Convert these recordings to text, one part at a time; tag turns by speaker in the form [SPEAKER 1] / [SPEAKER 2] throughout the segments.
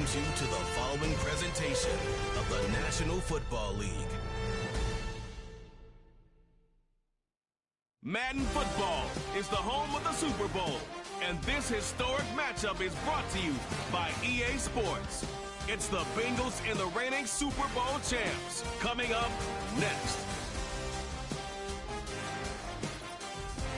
[SPEAKER 1] welcomes you to the following presentation of the National Football League. Madden Football is the home of the Super Bowl, and this historic matchup is brought to you by EA Sports. It's the Bengals and the reigning Super Bowl champs. Coming up next.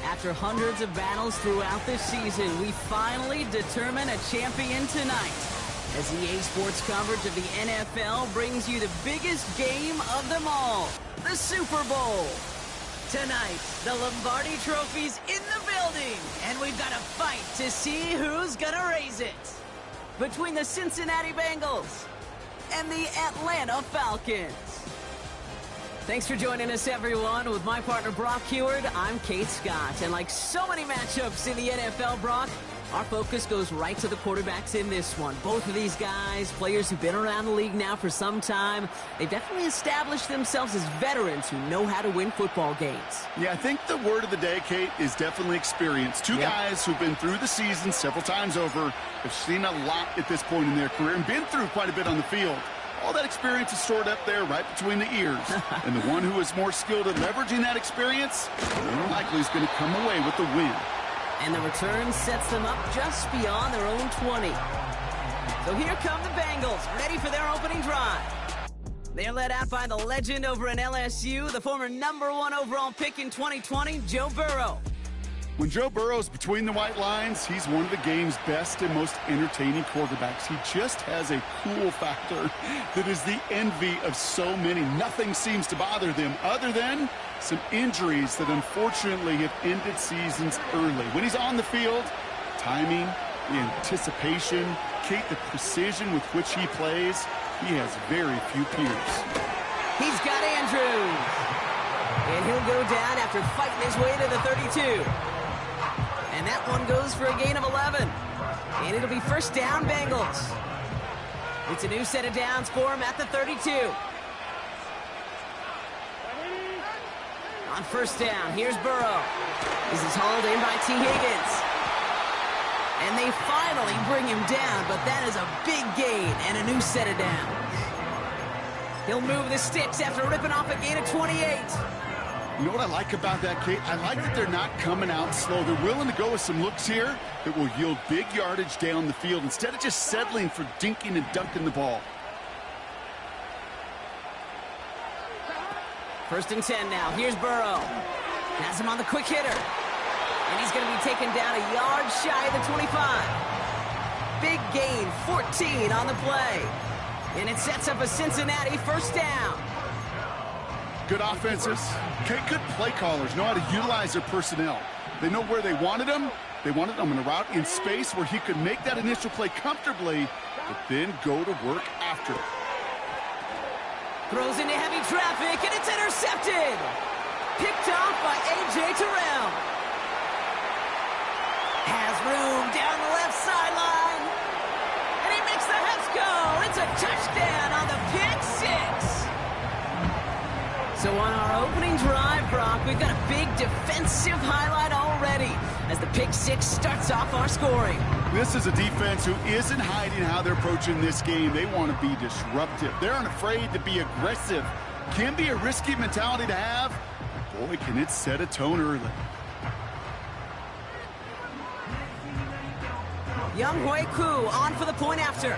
[SPEAKER 2] After hundreds of battles throughout this season, we finally determine a champion tonight. As EA Sports coverage of the NFL brings you the biggest game of them all, the Super Bowl. Tonight, the Lombardi Trophy's in the building, and we've got a fight to see who's gonna raise it. Between the Cincinnati Bengals and the Atlanta Falcons. Thanks for joining us, everyone. With my partner, Brock Heward, I'm Kate Scott. And like so many matchups in the NFL, Brock, our focus goes right to the quarterbacks in this one. Both of these guys, players who've been around the league now for some time, they've definitely established themselves as veterans who know how to win football games.
[SPEAKER 3] Yeah, I think the word of the day, Kate, is definitely experience. Two guys who've been through the season several times over, have seen a lot at this point in their career, and been through quite a bit on the field. All that experience is stored up there right between the ears. And the one who is more skilled at leveraging that experience, more likely is going to come away with the win.
[SPEAKER 2] And the return sets them up just beyond their own 20. So here come the Bengals, ready for their opening drive. They're led out by the legend over in LSU, the former #1 overall pick in 2020, Joe Burrow.
[SPEAKER 3] When Joe Burrow's between the white lines, he's one of the game's best and most entertaining quarterbacks. He just has a cool factor that is the envy of so many. Nothing seems to bother them other than some injuries that unfortunately have ended seasons early. When he's on the field, timing, the anticipation, Kate, the precision with which he plays, he has very few peers.
[SPEAKER 2] He's got Andrews. And he'll go down after fighting his way to the 32. And that one goes for a gain of 11. And it'll be first down, Bengals. It's a new set of downs for him at the 32. On first down, here's Burrow. This is hauled in by T. Higgins. And they finally bring him down, but that is a big gain and a new set of downs. He'll move the sticks after ripping off a gain of 28.
[SPEAKER 3] You know what I like about that, Kate? I like that they're not coming out slow. They're willing to go with some looks here that will yield big yardage down the field instead of just settling for dinking and dunking the ball.
[SPEAKER 2] First and 10 now. Here's Burrow. Has him on the quick hitter. And he's going to be taken down a yard shy of the 25. Big gain, 14 on the play. And it sets up a Cincinnati first down.
[SPEAKER 3] Good offenses. Okay, good play callers know how to utilize their personnel. They know where they wanted them. They wanted them in a route in space where he could make that initial play comfortably, but then go to work after.
[SPEAKER 2] Throws into heavy traffic, and it's intercepted. Picked off by A.J. Terrell. Has room down the left sideline. And he makes the Hets go. It's a touchdown on the pick six. So on our opening drive, Brock, we've got a big defensive highlight already as the pick six starts off our scoring.
[SPEAKER 3] This is a defense who isn't hiding how they're approaching this game. They want to be disruptive. They're unafraid to be aggressive. Can be a risky mentality to have. Boy, can it set a tone early.
[SPEAKER 2] Young Hui Koo on for the point after.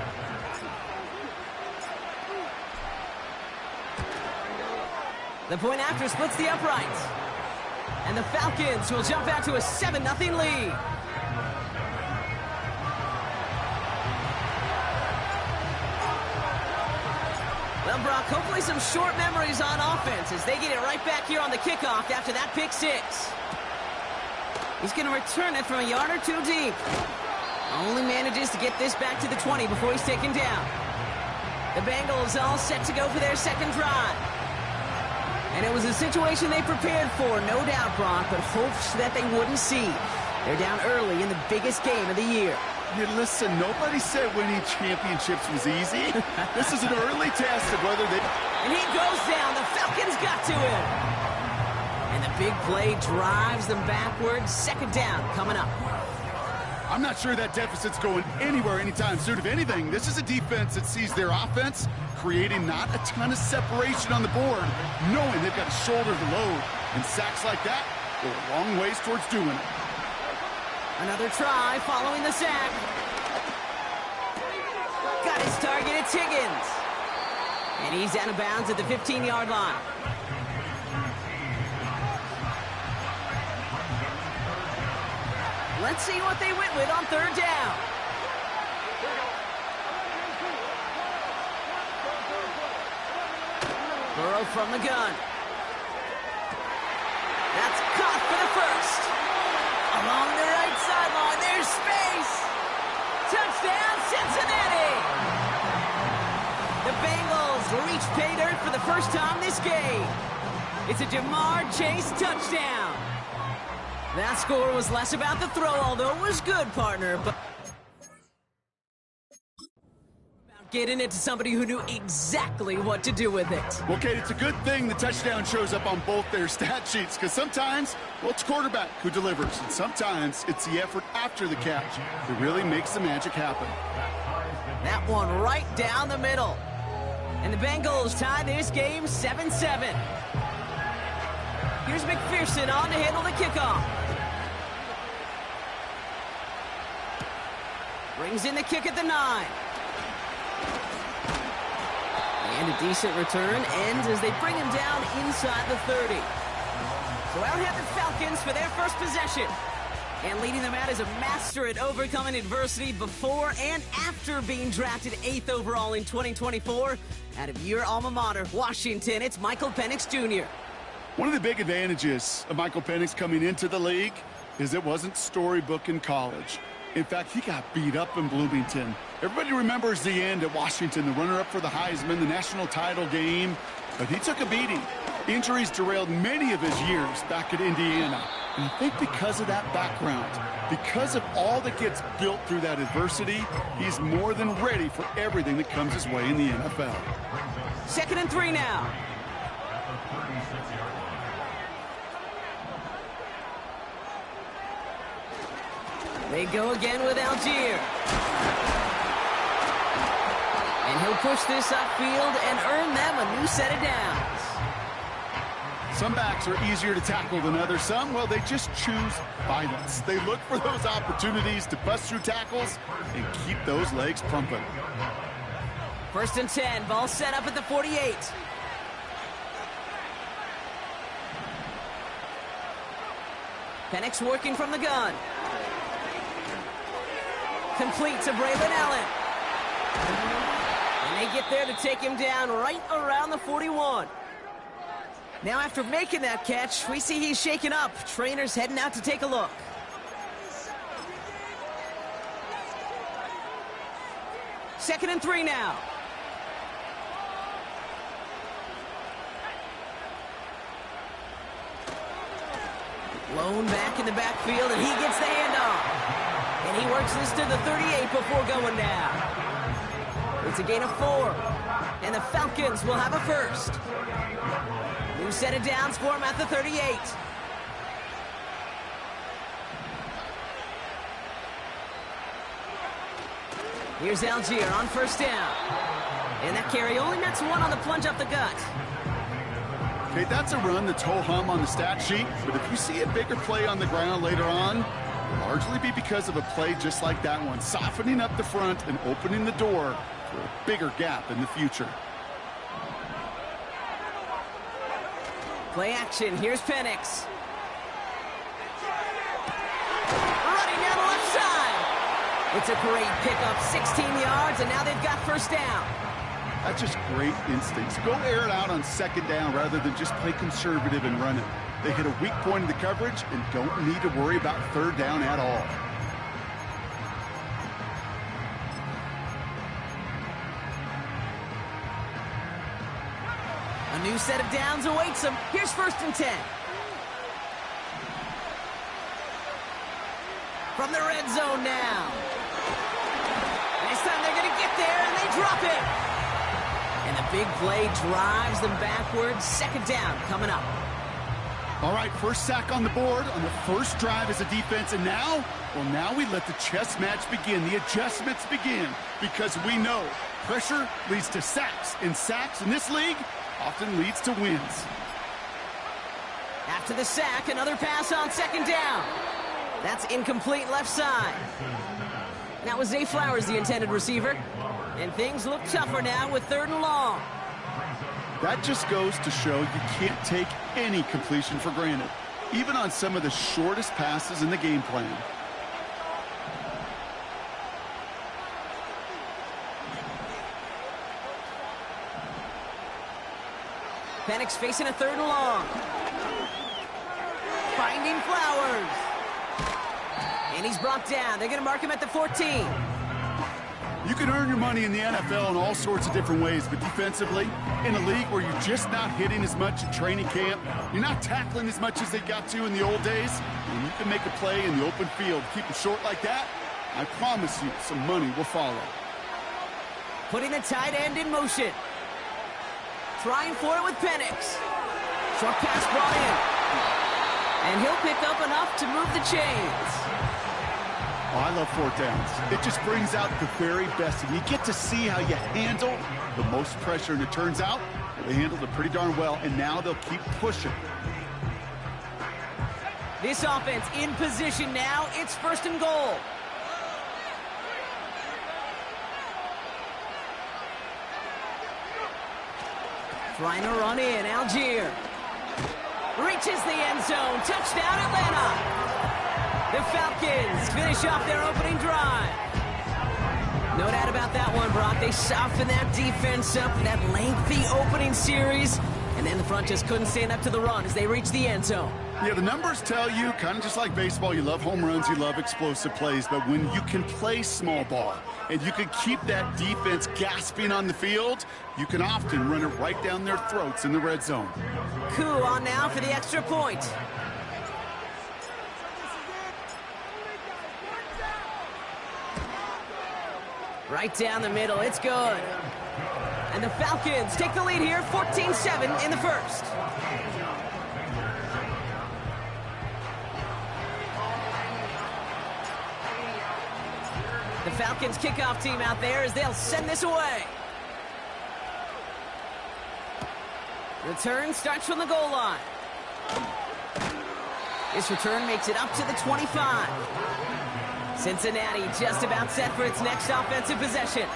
[SPEAKER 2] The point after splits the uprights. And the Falcons will jump out to a 7-0 lead. Well, Brock, hopefully some short memories on offense as they get it right back here on the kickoff after that pick six. He's going to return it from a yard or two deep. Only manages to get this back to the 20 before he's taken down. The Bengals all set to go for their second drive. And it was a situation they prepared for, no doubt, Brock, but hopes that they wouldn't see. They're down early in the biggest game of the year.
[SPEAKER 3] Hey, listen, nobody said winning championships was easy. This is an early test of whether they...
[SPEAKER 2] And he goes down. The Falcons got to him. And the big play drives them backwards. Second down coming up.
[SPEAKER 3] I'm not sure that deficit's going anywhere anytime soon. If anything, this is a defense that sees their offense creating not a ton of separation on the board, knowing they've got to shoulder the load. And sacks like that go a long ways towards doing it.
[SPEAKER 2] Another try following the sack. Got his target, it's Higgins. And he's out of bounds at the 15-yard line. Let's see what they went with on third down. Burrow from the gun. That's caught for the first. Along the right sideline, there's space. Touchdown, Cincinnati. The Bengals reach pay dirt for the first time this game. It's a Jamar Chase touchdown. That score was less about the throw, although it was good, partner, but about getting it to somebody who knew exactly what to do with it.
[SPEAKER 3] Well, Kate, it's a good thing the touchdown shows up on both their stat sheets, because sometimes, well, it's quarterback who delivers, and sometimes it's the effort after the catch that really makes the magic happen.
[SPEAKER 2] That one right down the middle. And the Bengals tie this game 7-7. Here's McPherson on to handle the kickoff. Brings in the kick at the 9. And a decent return ends as they bring him down inside the 30. So out have the Falcons for their first possession. And leading them out is a master at overcoming adversity before and after being drafted 8th overall in 2024. Out of your alma mater, Washington, it's Michael Penix Jr.
[SPEAKER 3] One of the big advantages of Michael Penix coming into the league is it wasn't storybook in college. In fact, he got beat up in Bloomington. Everybody remembers the end at Washington, the runner-up for the Heisman, the national title game. But he took a beating. Injuries derailed many of his years back at Indiana. And I think because of that background, because of all that gets built through that adversity, he's more than ready for everything that comes his way in the NFL.
[SPEAKER 2] 2nd and 3 now. They go again with Algier. And he'll push this upfield and earn them a new set of downs.
[SPEAKER 3] Some backs are easier to tackle than others. Some, well, they just choose violence. They look for those opportunities to bust through tackles and keep those legs pumping.
[SPEAKER 2] 1st and 10, ball set up at the 48. Penix working from the gun. Complete to Braylon Allen. And they get there to take him down right around the 41. Now after making that catch, we see he's shaken up. Trainer's heading out to take a look. Second and 3 now. Blown back in the backfield, and he gets the handoff. And he works this to the 38 before going down. It's a gain of 4. And the Falcons will have a first. New set of downs for him at the 38. Here's Algier on 1st down. And that carry only nets 1 on the plunge up the gut.
[SPEAKER 3] Okay, that's a run that's ho-hum on the stat sheet, but if you see a bigger play on the ground later on, it'll largely be because of a play just like that one, softening up the front and opening the door for a bigger gap in the future.
[SPEAKER 2] Play action, here's Penix. Running down the left side. It's a great pickup, 16 yards, and now they've got 1st down.
[SPEAKER 3] That's just great instincts. Go air it out on 2nd down rather than just play conservative and run it. They hit a weak point in the coverage and don't need to worry about 3rd down at all.
[SPEAKER 2] A new set of downs awaits them. Here's 1st and 10. From the red zone now. This time they're going to get there, and they drop it. And the big play drives them backwards. 2nd down coming up.
[SPEAKER 3] All right, first sack on the board on the first drive as a defense, and now, well, now we let the chess match begin, the adjustments begin, because we know pressure leads to sacks, and sacks in this league often leads to wins.
[SPEAKER 2] After the sack, another pass on second down. That's incomplete left side. That was Zay Flowers, the intended receiver. And things look tougher now with 3rd and long.
[SPEAKER 3] That just goes to show you can't take any completion for granted, even on some of the shortest passes in the game plan.
[SPEAKER 2] Penix facing a 3rd and long. Finding Flowers. And he's brought down. They're going to mark him at the 14.
[SPEAKER 3] You can earn your money in the NFL in all sorts of different ways, but defensively, in a league where you're just not hitting as much in training camp, you're not tackling as much as they got to in the old days, and you can make a play in the open field, keep them short like that, I promise you some money will follow.
[SPEAKER 2] Putting the tight end in motion. Trying for it with Penix. Short pass brought in. And he'll pick up enough to move the chains.
[SPEAKER 3] Oh, I love 4th downs. It just brings out the very best, and you get to see how you handle the most pressure, and it turns out they handled it pretty darn well, and now they'll keep pushing.
[SPEAKER 2] This offense in position now. It's 1st and goal. Trying to run in. Algier reaches the end zone. Touchdown, Atlanta. The Falcons finish off their opening drive. No doubt about that one, Brock. They softened that defense up for that lengthy opening series, and then the front just couldn't stand up to the run as they reached the end zone.
[SPEAKER 3] Yeah, the numbers tell you, kind of just like baseball, you love home runs, you love explosive plays, but when you can play small ball and you can keep that defense gasping on the field, you can often run it right down their throats in the red zone.
[SPEAKER 2] Coup on now for the extra point. Right down the middle, it's good. And the Falcons take the lead here, 14-7 in the first. The Falcons kickoff team out there as they'll send this away. Return starts from the goal line. This return makes it up to the 25. Cincinnati just about set for its next offensive possession.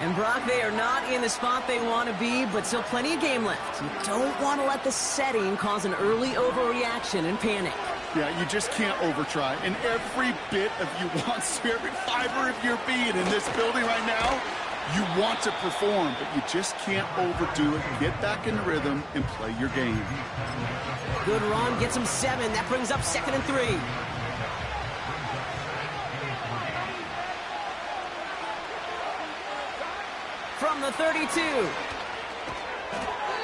[SPEAKER 2] And Brock, they are not in the spot they want to be, but still plenty of game left. You don't want to let the setting cause an early overreaction and panic.
[SPEAKER 3] Yeah, you just can't overtry. And every bit of you wants to, every fiber of your being in this building right now, you want to perform, but you just can't overdo it. Get back in the rhythm and play your game.
[SPEAKER 2] Good run, gets him 7. That brings up 2nd and 3. From the 32.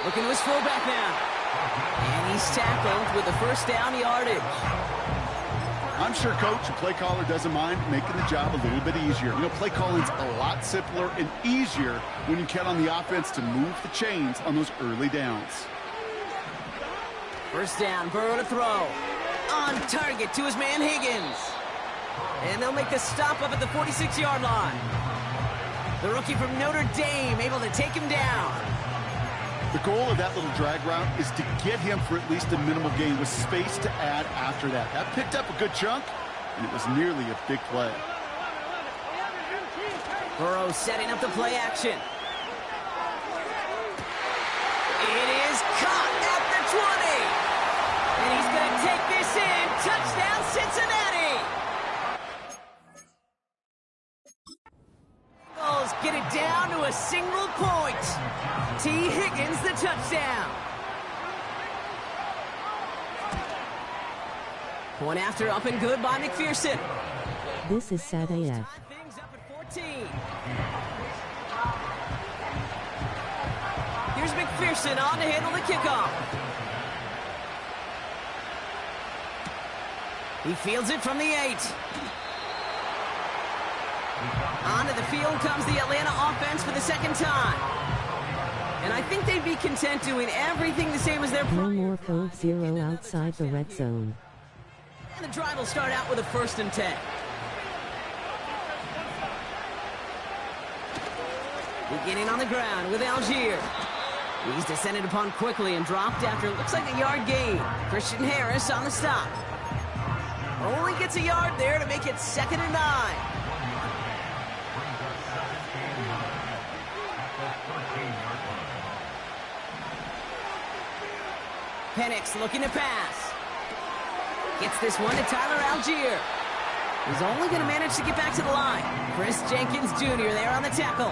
[SPEAKER 2] Looking to his fullback now. And he's tackled with the first down yardage.
[SPEAKER 3] I'm sure coach and play caller doesn't mind making the job a little bit easier. You know, play calling's a lot simpler and easier when you count on the offense to move the chains on those early downs.
[SPEAKER 2] First down, Burrow to throw. On target to his man Higgins. And they'll make the stop up at the 46-yard line. The rookie from Notre Dame able to take him down.
[SPEAKER 3] The goal of that little drag route is to get him for at least a minimal gain with space to add after that. That picked up a good chunk, and it was nearly a big play.
[SPEAKER 2] Burrow setting up the play action. It is caught at the 20. And he's going to take this in. Touchdown, Cincinnati. Bengals get it down to a single point. T. Higgins, the touchdown. Point after up and good by McPherson.
[SPEAKER 4] This is Sad AF.
[SPEAKER 2] Things up at 14. Here's McPherson on to handle the kickoff. He fields it from the 8. Onto the field comes the Atlanta offense for the second time. And I think they'd be content doing everything the same as their
[SPEAKER 4] No
[SPEAKER 2] prior
[SPEAKER 4] more
[SPEAKER 2] drive.
[SPEAKER 4] 0 outside the red zone.
[SPEAKER 2] And the drive will start out with a 1st and 10. Beginning on the ground with Algier. He's descended upon quickly and dropped after it looks like a yard gain. Christian Harris on the stop. Only gets a yard there to make it 2nd and 9. Penix looking to pass. Gets this one to Tyler Algier. He's only going to manage to get back to the line. Chris Jenkins Jr. there on the tackle.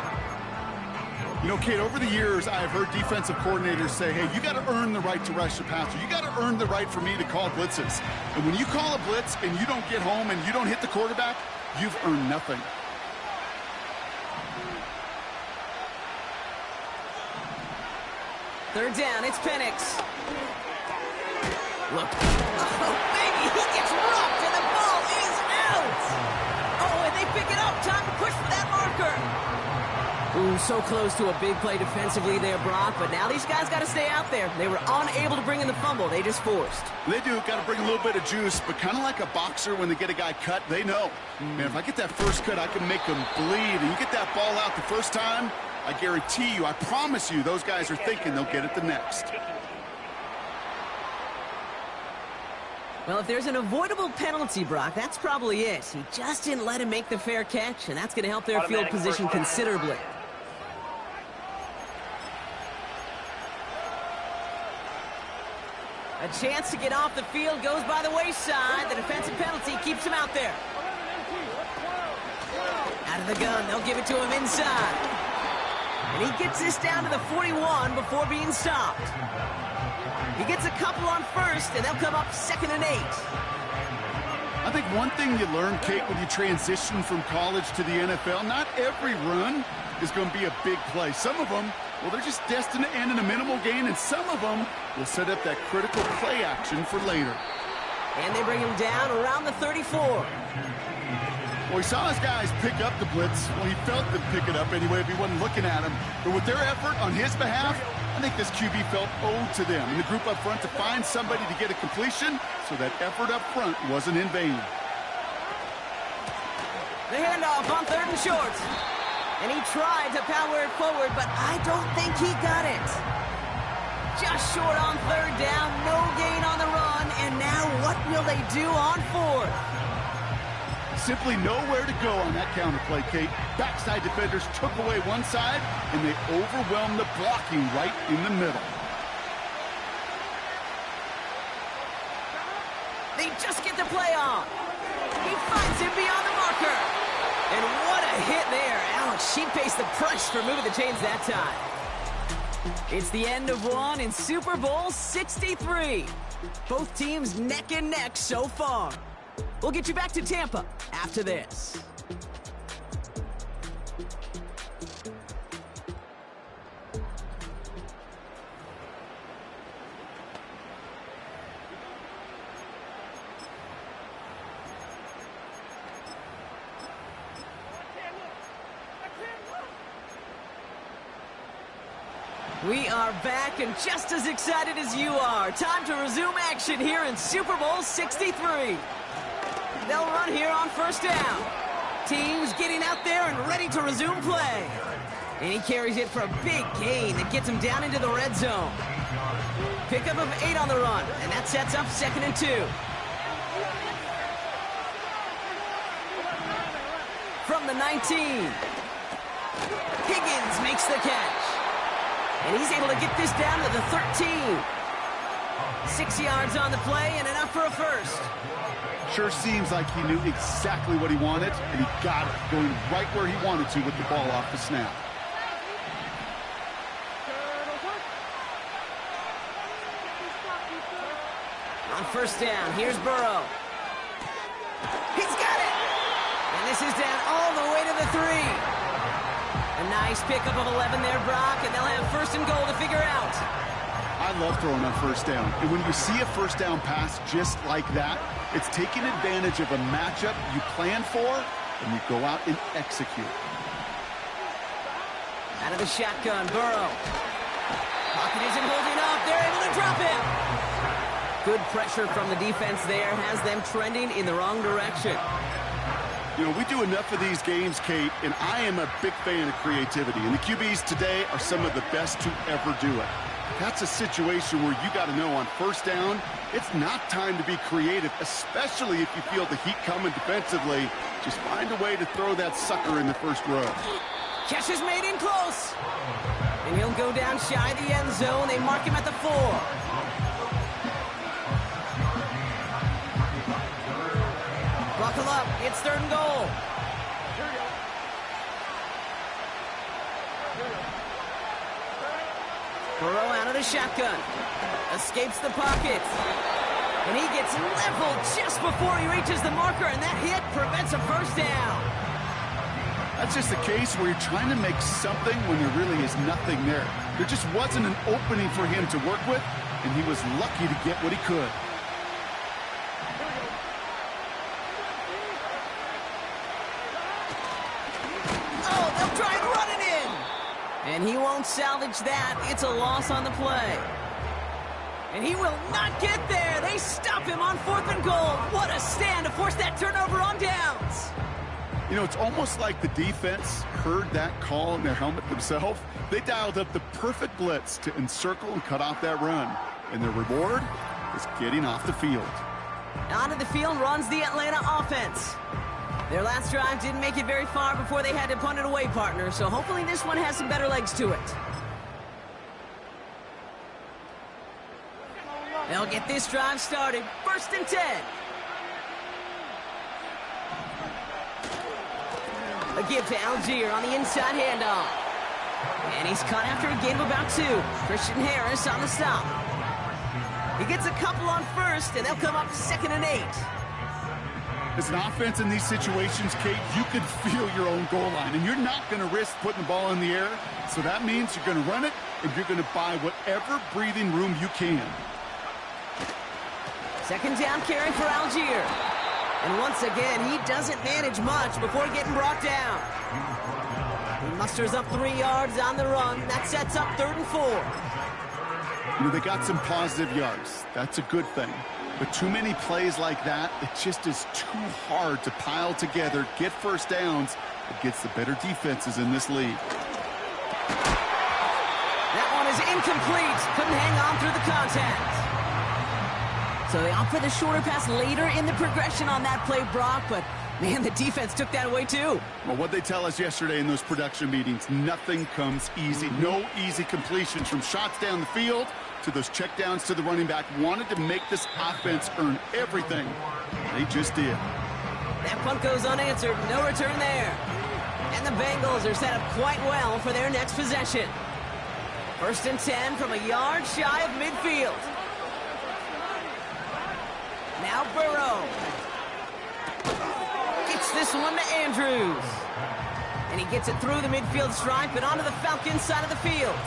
[SPEAKER 3] You know, Kate, over the years, I've heard defensive coordinators say, hey, you got to earn the right to rush the passer. You got to earn the right for me to call blitzes. And when you call a blitz and you don't get home and you don't hit the quarterback, you've earned nothing.
[SPEAKER 2] Third down, it's Penix. Look. Oh, baby, he gets rocked and the ball is out. Oh, and they pick it up. Time to push for that marker. Ooh, so close to a big play defensively there, Brock, but now these guys got to stay out there. They were unable to bring in the fumble. They just forced.
[SPEAKER 3] They do. Got to bring a little bit of juice, but kind of like a boxer when they get a guy cut, they know. Man, if I get that first cut, I can make them bleed. And you get that ball out the first time, I guarantee you, I promise you, those guys are thinking they'll get it the next.
[SPEAKER 2] Well, if there's an avoidable penalty, Brock, that's probably it. He just didn't let him make the fair catch, and that's going to help their field position considerably. A chance to get off the field goes by the wayside. The defensive penalty keeps him out there. Out of the gun, they'll give it to him inside. And he gets this down to the 41 before being stopped. He gets a couple on first, and they'll come up 2nd and 8.
[SPEAKER 3] I think one thing you learn, Kate, when you transition from college to the NFL, not every run is going to be a big play. Some of them, well, they're just destined to end in a minimal gain, and some of them will set up that critical play action for later.
[SPEAKER 2] And they bring him down around the 34.
[SPEAKER 3] Well, he saw his guys pick up the blitz. Well, he felt them pick it up anyway if he wasn't looking at him. But with their effort on his behalf, I think this QB felt owed to them and the group up front to find somebody to get a completion, so that effort up front wasn't in vain.
[SPEAKER 2] The handoff on 3rd and short. And he tried to power it forward, but I don't think he got it. Just short on 3rd down, no gain on the run, and now what will they do on 4th?
[SPEAKER 3] Simply nowhere to go on that counter play, Kate. Backside defenders took away one side, and they overwhelmed the blocking right in the middle.
[SPEAKER 2] They just get the play on. He finds him beyond the marker. And what a hit there. Alex, she paced the price for moving the chains that time. It's the end of one in Super Bowl 63. Both teams neck and neck so far. We'll get you back to Tampa after this. We are back and just as excited as you are. Time to resume action here in Super Bowl 63. They'll run here on 1st down. Teams getting out there and ready to resume play. And he carries it for a big gain that gets him down into the red zone. Pickup of 8 on the run, and that sets up 2nd and 2. From the 19. Higgins makes the catch. And he's able to get this down to the 13. 6 yards on the play and enough for a first.
[SPEAKER 3] Sure seems like he knew exactly what he wanted, and he got it, going right where he wanted to with the ball off the snap.
[SPEAKER 2] On 1st down, here's Burrow. He's got it! And this is down all the way to the 3. A nice pickup of 11 there, Brock, and they'll have 1st and goal to figure out.
[SPEAKER 3] I love throwing on 1st down. And when you see a 1st down pass just like that, it's taking advantage of a matchup you plan for, and you go out and execute.
[SPEAKER 2] Out of the shotgun, Burrow. Pocket isn't holding up. They're able to drop him. Good pressure from the defense there has them trending in the wrong direction.
[SPEAKER 3] You know, we do enough of these games, Kate, and I am a big fan of creativity. And the QBs today are some of the best to ever do it. That's a situation where you got to know on first down, it's not time to be creative, especially if you feel the heat coming defensively. Just find a way to throw that sucker in the first row.
[SPEAKER 2] Catch is made in close. And he'll go down shy of the end zone. They mark him at the 4. Buckle up. It's 3rd and goal. Burrow out of the shotgun. Escapes the pocket. And he gets leveled just before he reaches the marker, and that hit prevents a first down.
[SPEAKER 3] That's just a case where you're trying to make something when there really is nothing there. There just wasn't an opening for him to work with, and he was lucky to get what he could.
[SPEAKER 2] Oh, they'll try and run it in. And he won't salvage that. It's a loss on the play. And he will not get there. They stop him on 4th and goal. What a stand to force that turnover on downs.
[SPEAKER 3] You know, it's almost like the defense heard that call in their helmet themselves. They dialed up the perfect blitz to encircle and cut off that run. And their reward is getting off the field.
[SPEAKER 2] Onto the field runs the Atlanta offense. Their last drive didn't make it very far before they had to punt it away, partner. So hopefully this one has some better legs to it. They'll get this drive started. 1st and 10. A give to Algier on the inside handoff. And he's caught after a gain of about 2. Christian Harris on the stop. He gets a couple on 1st, and they'll come up 2nd and 8.
[SPEAKER 3] As an offense in these situations, Kate, you could feel your own goal line, and you're not going to risk putting the ball in the air. So that means you're going to run it, and you're going to buy whatever breathing room you can.
[SPEAKER 2] 2nd down carry for Algier. And once again, he doesn't manage much before getting brought down. He musters up 3 yards on the run. That sets up 3rd and 4.
[SPEAKER 3] You know, they got some positive yards. That's a good thing. But too many plays like that, it just is too hard to pile together, get first downs against the better defenses in this league.
[SPEAKER 2] That one is incomplete. Couldn't hang on through the contact. So they opt for the shorter pass later in the progression on that play, Brock, but man, the defense took that away too.
[SPEAKER 3] Well, what they tell us yesterday in those production meetings, nothing comes easy. No easy completions from shots down the field to those checkdowns to the running back. Wanted to make this offense earn everything. They just did.
[SPEAKER 2] That punt goes unanswered. No return there. And the Bengals are set up quite well for their next possession. 1st and 10 from a yard shy of midfield. Now Burrow. Gets this one to Andrews. And he gets it through the midfield stripe and onto the Falcons side of the field.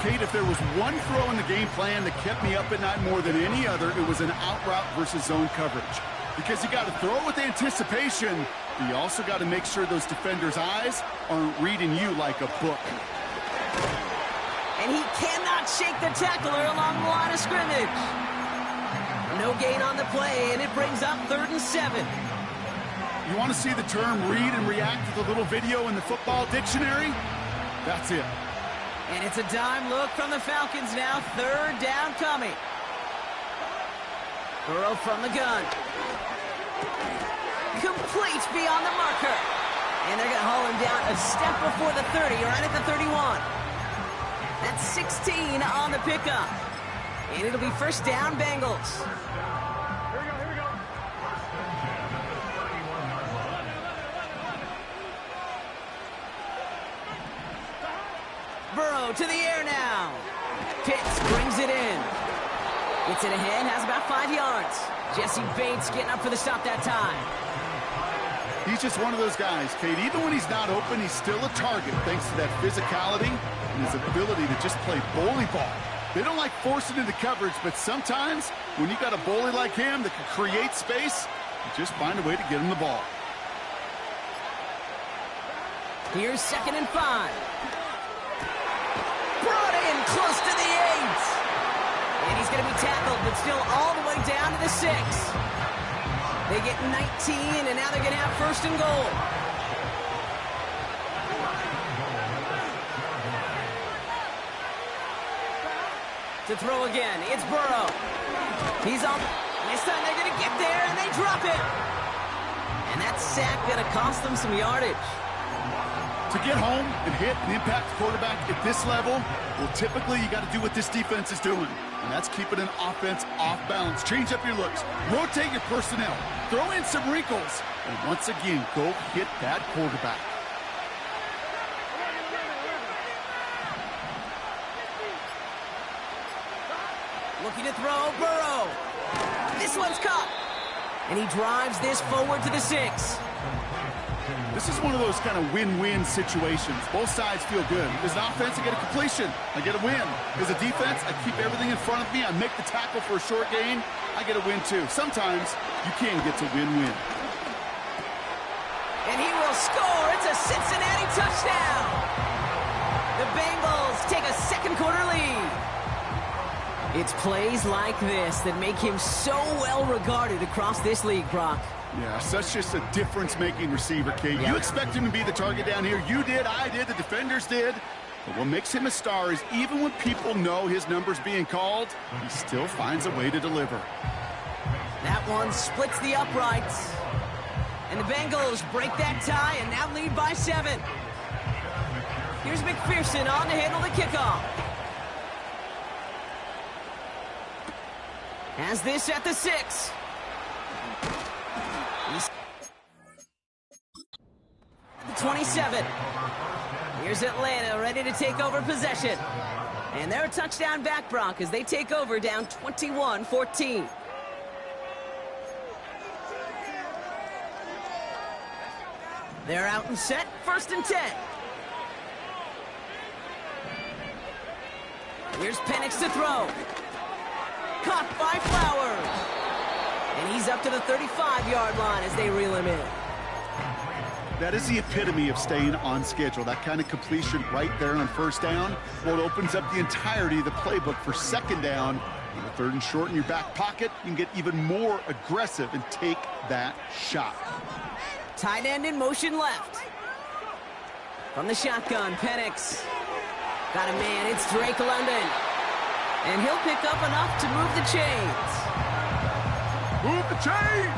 [SPEAKER 3] Kate, if there was one throw in the game plan that kept me up at night more than any other, it was an out route versus zone coverage. Because you got to throw it with anticipation, but you also got to make sure those defenders' eyes aren't reading you like a book.
[SPEAKER 2] And he cannot shake the tackler along the line of scrimmage. No gain on the play, and it brings up 3rd and 7.
[SPEAKER 3] You want to see the term read and react with a little video in the football dictionary? That's it.
[SPEAKER 2] And it's a dime look from the Falcons now. 3rd down coming. Burrow from the gun. Complete beyond the marker. And they're going to haul him down a step before the 30, right at the 31. That's 16 on the pickup. And it'll be 1st down, Bengals.
[SPEAKER 5] Here we go.
[SPEAKER 2] Burrow to the air now. Pitts brings it in. Gets it ahead, has about 5 yards. Jesse Bates getting up for the stop that time.
[SPEAKER 3] He's just one of those guys, Kate. Even when he's not open, he's still a target thanks to that physicality and his ability to just play bully ball. They don't like forcing into coverage, but sometimes when you got a bully like him that can create space, you just find a way to get him the ball.
[SPEAKER 2] Here's 2nd and 5. Burrow in close to the 8. And he's going to be tackled, but still all the way down to the 6. They get 19, and now they're going to have first and goal. To throw again, it's Burrow. He's on. This time they're going to get there, and they drop it. And that sack going to cost them some yardage.
[SPEAKER 3] To get home and hit and impact the quarterback at this level, well, typically you got to do what this defense is doing, and that's keeping an offense off balance. Change up your looks, rotate your personnel, throw in some wrinkles, and once again, go hit that quarterback.
[SPEAKER 2] Looking to throw, Burrow. This one's caught. And he drives this forward to the 6.
[SPEAKER 3] This is one of those kind of win-win situations. Both sides feel good. As an offense, I get a completion. I get a win. As a defense, I keep everything in front of me. I make the tackle for a short gain. I get a win, too. Sometimes, you can get to win-win.
[SPEAKER 2] And he will score. It's a Cincinnati touchdown. The Bengals take a second quarter lead. It's plays like this that make him so well regarded across this league, Brock.
[SPEAKER 3] Yeah, such just a difference-making receiver, Kate. You expect him to be the target down here. You did, I did, the defenders did. But what makes him a star is even when people know his number's being called, he still finds a way to deliver.
[SPEAKER 2] That one splits the uprights. And the Bengals break that tie and now lead by 7. Here's McPherson on to handle the kickoff. Has this at the 6. He's at the 27. Here's Atlanta ready to take over possession. And they're a touchdown back, Brock, as they take over down 21-14. They're out and set, 1st and 10. Here's Penix to throw. Caught by Flowers. And he's up to the 35-yard line as they reel him in.
[SPEAKER 3] That is the epitome of staying on schedule. That kind of completion right there on 1st down. Well, it opens up the entirety of the playbook for 2nd down. On the 3rd and short in your back pocket, you can get even more aggressive and take that shot.
[SPEAKER 2] Tight end in motion left. From the shotgun, Penix. Got a man, it's Drake London. And he'll pick up enough to move the chains.
[SPEAKER 3] Move the chains!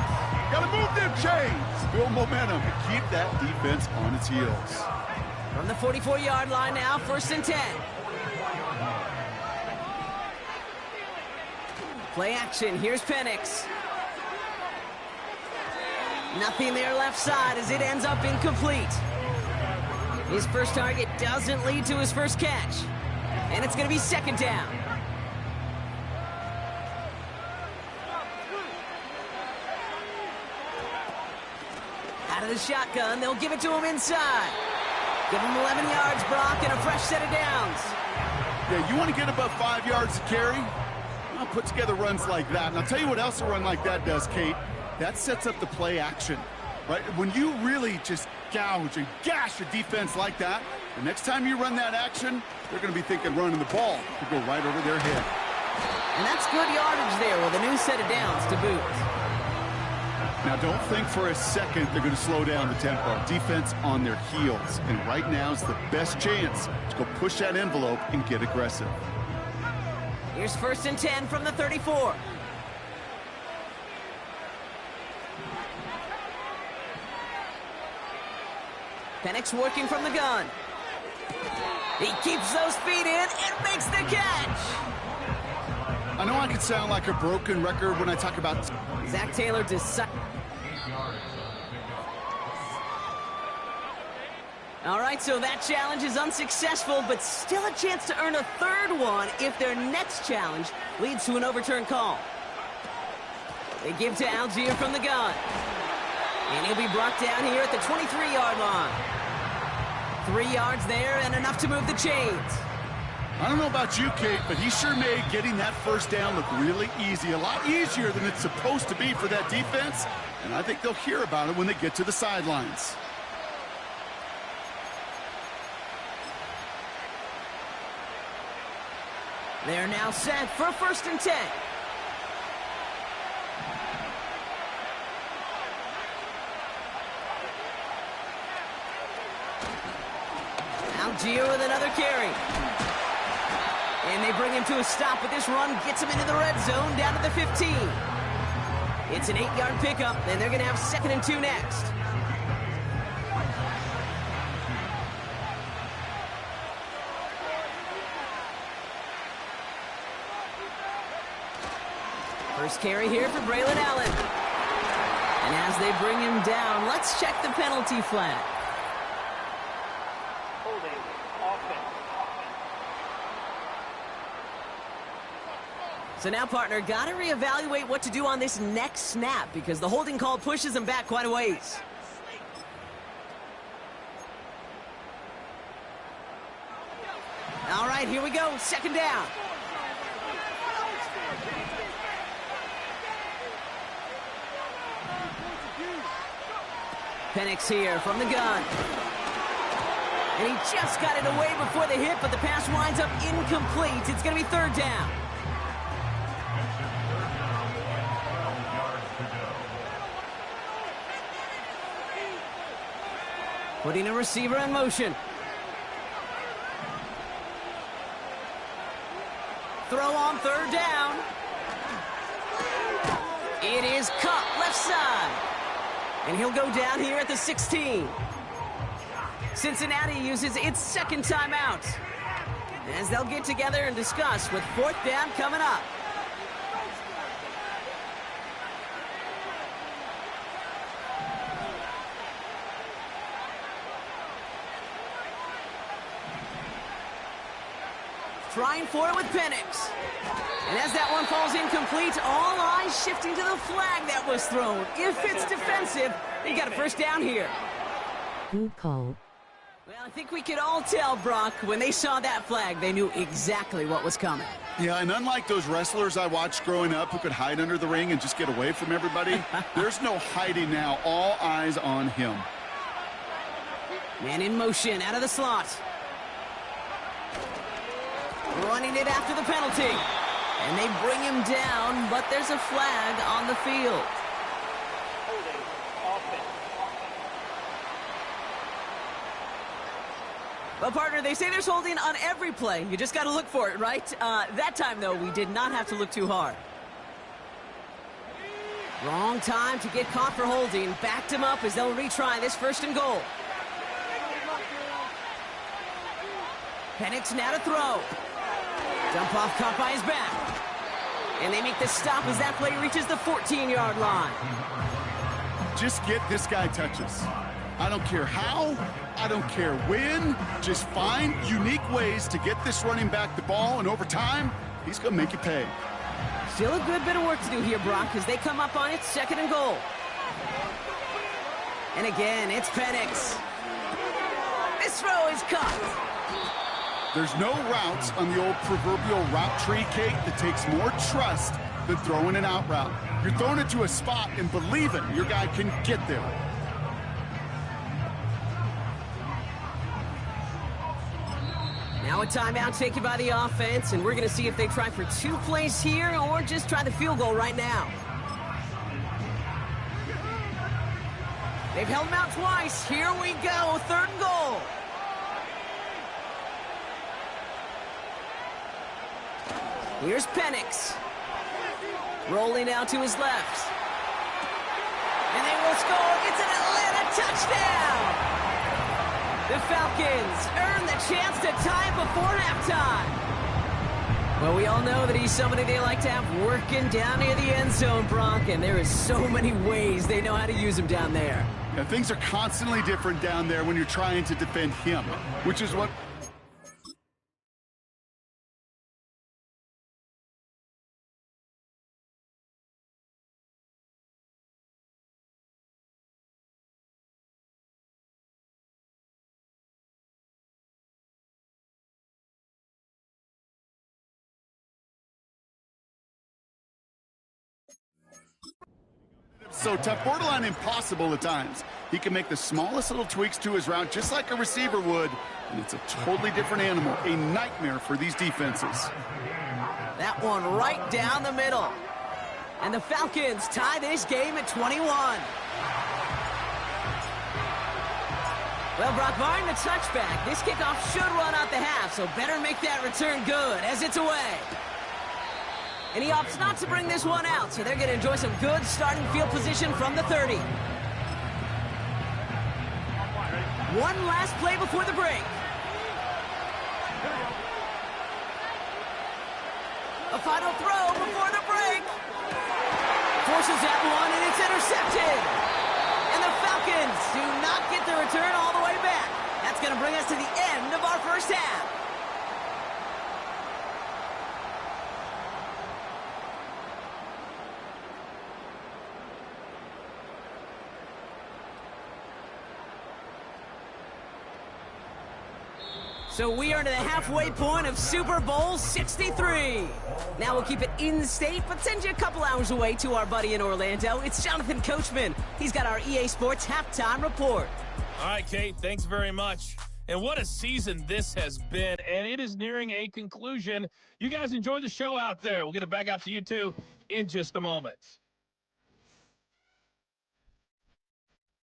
[SPEAKER 3] Gotta move them chains! Build momentum and keep that defense on its heels.
[SPEAKER 2] From the 44-yard line now, 1st and 10. Play action, here's Penix. Nothing there left side as it ends up incomplete. His first target doesn't lead to his first catch. And it's going to be 2nd down. Out of the shotgun, they'll give it to him inside. Give him 11 yards, Brock, and a fresh set of downs.
[SPEAKER 3] Yeah, you want to get above 5 yards to carry? Well, put together runs like that. And I'll tell you what else a run like that does, Kate. That sets up the play action, right? When you really just gouge and gash a defense like that, the next time you run that action, they're going to be thinking running the ball to go right over their head.
[SPEAKER 2] And that's good yardage there with a new set of downs to boot.
[SPEAKER 3] Now, don't think for a second they're going to slow down the tempo. Defense on their heels. And right now is the best chance to go push that envelope and get aggressive.
[SPEAKER 2] Here's 1st and 10 from the 34. Penix working from the gun. He keeps those feet in and makes the catch.
[SPEAKER 3] I know I could sound like a broken record when I talk about...
[SPEAKER 2] Zach Taylor decides. All right, so that challenge is unsuccessful, but still a chance to earn a 3rd one if their next challenge leads to an overturned call. They give to Algier from the gun. And he'll be brought down here at the 23-yard line. 3 yards there and enough to move the chains.
[SPEAKER 3] I don't know about you, Kate, but he sure made getting that 1st down look really easy. A lot easier than it's supposed to be for that defense. And I think they'll hear about it when they get to the sidelines.
[SPEAKER 2] They're now set for 1st and 10. Gio with another carry. And they bring him to a stop, but this run gets him into the red zone down to the 15. It's an 8-yard pickup, and they're going to have 2nd and 2 next. First carry here for Braylon Allen. And as they bring him down, let's check the penalty flag. So now, partner, got to reevaluate what to do on this next snap because the holding call pushes him back quite a ways. All right, here we go. 2nd down. Penix here from the gun. And he just got it away before the hit, but the pass winds up incomplete. It's going to be 3rd down. Putting a receiver in motion. Throw on 3rd down. It is caught left side. And he'll go down here at the 16. Cincinnati uses its 2nd timeout as they'll get together and discuss with 4th down coming up. Trying for it with Penix. And as that one falls incomplete, all eyes shifting to the flag that was thrown. If it's defensive, they got a 1st down here.
[SPEAKER 4] Good call.
[SPEAKER 2] Well, I think we could all tell, Brock, when they saw that flag, they knew exactly what was coming.
[SPEAKER 3] Yeah, and unlike those wrestlers I watched growing up who could hide under the ring and just get away from everybody, there's no hiding now. All eyes on him.
[SPEAKER 2] Man in motion out of the slot. Running it after the penalty. And they bring him down, but there's a flag on the field. Well, partner, they say there's holding on every play. You just got to look for it, right? That time, though, we did not have to look too hard. Wrong time to get caught for holding. Backed him up as they'll retry this 1st and goal. Penix now to throw. Dump off caught by his back. And they make the stop as that play reaches the 14-yard line.
[SPEAKER 3] Just get this guy touches. I don't care how, I don't care when. Just find unique ways to get this running back the ball, and over time, he's going to make you pay.
[SPEAKER 2] Still a good bit of work to do here, Brock, as they come up on it 2nd and goal. And again, it's Penix. This throw is caught.
[SPEAKER 3] There's no routes on the old proverbial route tree, Kate, that takes more trust than throwing an out route. You're throwing it to a spot and believing your guy can get there.
[SPEAKER 2] Now a timeout taken by the offense, and we're going to see if they try for 2 plays here or just try the field goal right now. They've held him out twice. Here we go, 3rd and goal. Here's Penix. Rolling out to his left. And they will score. It's an Atlanta touchdown. The Falcons earn the chance to tie before halftime. Well, we all know that he's somebody they like to have working down near the end zone, Brock, and there is so many ways they know how to use him down there.
[SPEAKER 3] Yeah, things are constantly different down there when you're trying to defend him, which is what... so tough, borderline impossible at times. He can make the smallest little tweaks to his route just like a receiver would, and it's a totally different animal, a nightmare for these defenses.
[SPEAKER 2] That one right down the middle. And the Falcons tie this game at 21. Well, Brock, barring the touchback, this kickoff should run out the half, so better make that return good as it's away. And he opts not to bring this one out, so they're going to enjoy some good starting field position from the 30. One last play before the break. A final throw before the break. Forces that one, and it's intercepted. And the Falcons do not get the return all the way back. That's going to bring us to the end of our first half. So we are to the halfway point of Super Bowl 63. Now we'll keep it in-state, but send you a couple hours away to our buddy in Orlando. It's Jonathan Coachman. He's got our EA Sports halftime report.
[SPEAKER 6] All right, Kate, thanks very much. And what a season this has been, and it is nearing a conclusion. You guys enjoy the show out there. We'll get it back out to you, too, in just a moment.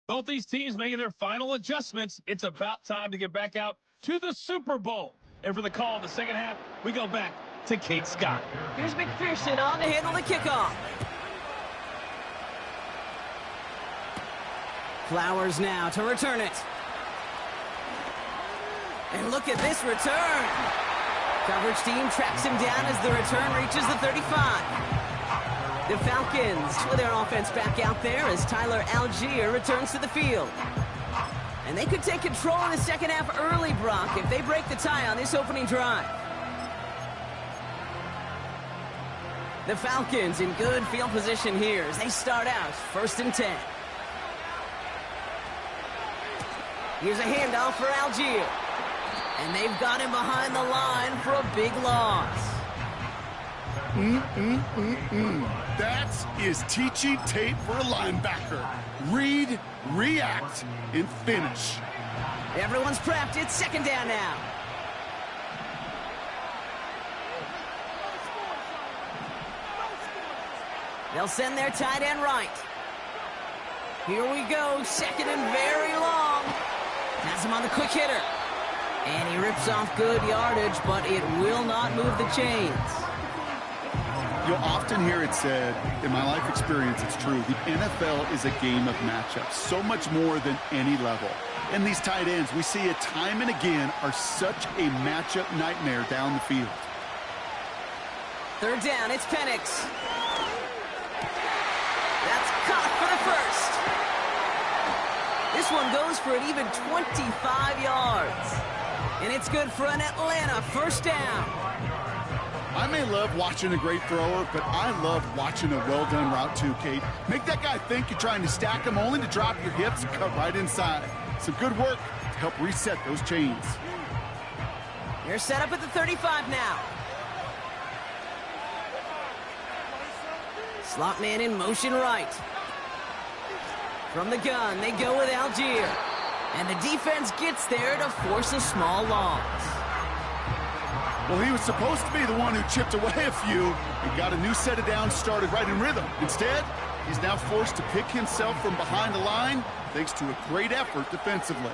[SPEAKER 6] Both these teams making their final adjustments. It's about time to get back out to the Super Bowl. And for the call in the second half, we go back to Kate Scott.
[SPEAKER 2] Here's McPherson on to handle the kickoff. Flowers now to return it. And look at this return. Coverage team tracks him down as the return reaches the 35. The Falcons with their offense back out there as Tyler Algier returns to the field. And they could take control in the second half early, Brock, if they break the tie on this opening drive. The Falcons in good field position here as they start out 1st and 10. Here's a handoff for Algier. And they've got him behind the line for a big loss.
[SPEAKER 3] That is teaching tape for a linebacker. Read, react, and finish.
[SPEAKER 2] Everyone's prepped. It's 2nd down now. They'll send their tight end right. Here we go. 2nd and very long. Has him on the quick hitter. And he rips off good yardage, but it will not move the chains.
[SPEAKER 3] You'll often hear it said, in my life experience, it's true, the NFL is a game of matchups, so much more than any level. And these tight ends, we see it time and again, are such a matchup nightmare down the field.
[SPEAKER 2] 3rd down, it's Penix. That's caught for the first. This one goes for an even 25 yards. And it's good for an Atlanta 1st down.
[SPEAKER 3] I may love watching a great thrower, but I love watching a well-done route too, Kate. Make that guy think you're trying to stack him only to drop your hips and cut right inside. Some good work to help reset those chains.
[SPEAKER 2] They're set up at the 35 now. Slot man in motion right. From the gun, they go with Algier. And the defense gets there to force a small loss.
[SPEAKER 3] Well, he was supposed to be the one who chipped away a few and got a new set of downs started right in rhythm. Instead, he's now forced to pick himself from behind the line thanks to a great effort defensively.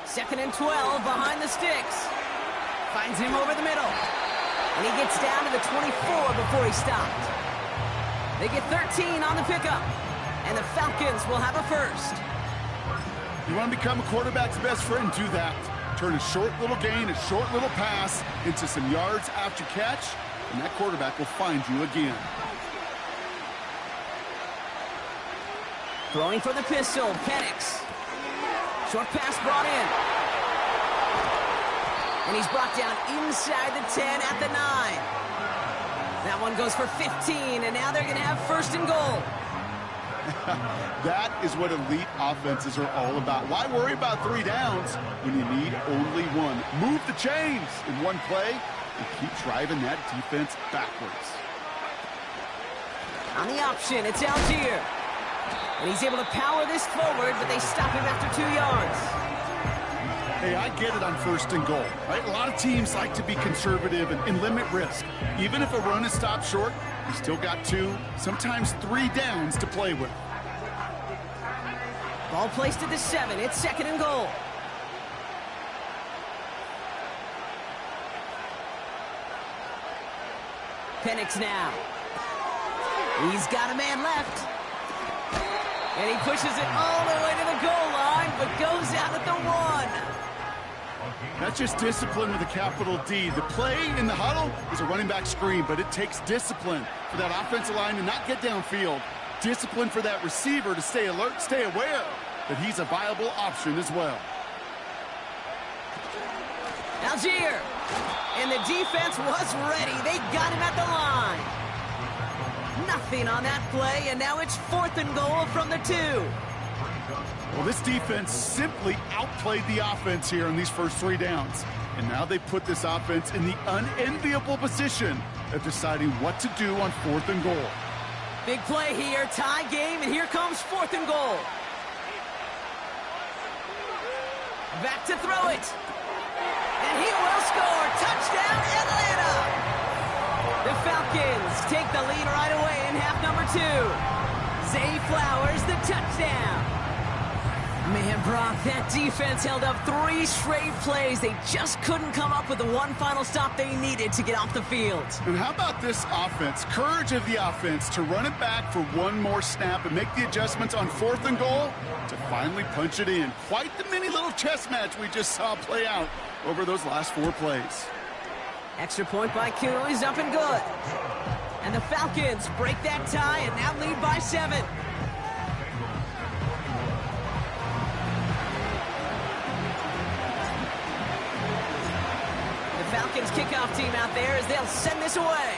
[SPEAKER 2] 2nd and 12 behind the sticks. Finds him over the middle. And he gets down to the 24 before he stopped. They get 13 on the pickup. And the Falcons will have a 1st.
[SPEAKER 3] You want to become a quarterback's best friend? Do that. Turn a short little gain, a short little pass into some yards after catch, and that quarterback will find you again.
[SPEAKER 2] Throwing for the pistol, Penix. Short pass brought in. And he's brought down inside the 10 at the 9. That one goes for 15, and now they're going to have 1st and goal.
[SPEAKER 3] That is what elite offenses are all about. Why worry about 3 downs when you need only 1? Move the chains in one play and keep driving that defense backwards.
[SPEAKER 2] On the option, it's Algier. And he's able to power this forward, but they stop him after 2 yards.
[SPEAKER 3] Hey, I get it on 1st and goal, right? A lot of teams like to be conservative and limit risk. Even if a run is stopped short, you still got 2, sometimes 3 downs to play with.
[SPEAKER 2] Ball placed at the 7. It's 2nd and goal. Penix now. He's got a man left. And he pushes it all the way to the goal line, but goes out at the 1.
[SPEAKER 3] That's just discipline with a capital D. The play in the huddle is a running back screen, but it takes discipline for that offensive line to not get downfield. Discipline for that receiver to stay alert, stay aware that he's a viable option as well.
[SPEAKER 2] Algier. And the defense was ready. They got him at the line. Nothing on that play, and now it's 4th and goal from the 2.
[SPEAKER 3] Well, this defense simply outplayed the offense here in these first 3 downs. And now they put this offense in the unenviable position of deciding what to do on 4th and goal.
[SPEAKER 2] Big play here, tie game, and here comes 4th and goal. Back to throw it. And he will score. Touchdown, Atlanta! The Falcons take the lead right away in half number 2. Zay Flowers, the touchdown. Man, Brock, that defense held up 3 straight plays. They just couldn't come up with the one final stop they needed to get off the field.
[SPEAKER 3] And how about this offense? Courage of the offense to run it back for 1 more snap and make the adjustments on 4th and goal to finally punch it in. Quite the mini little chess match we just saw play out over those last 4 plays.
[SPEAKER 2] Extra point by Kuhn is up and good. And the Falcons break that tie and now lead by 7. The Falcons kickoff team out there as they'll send this away.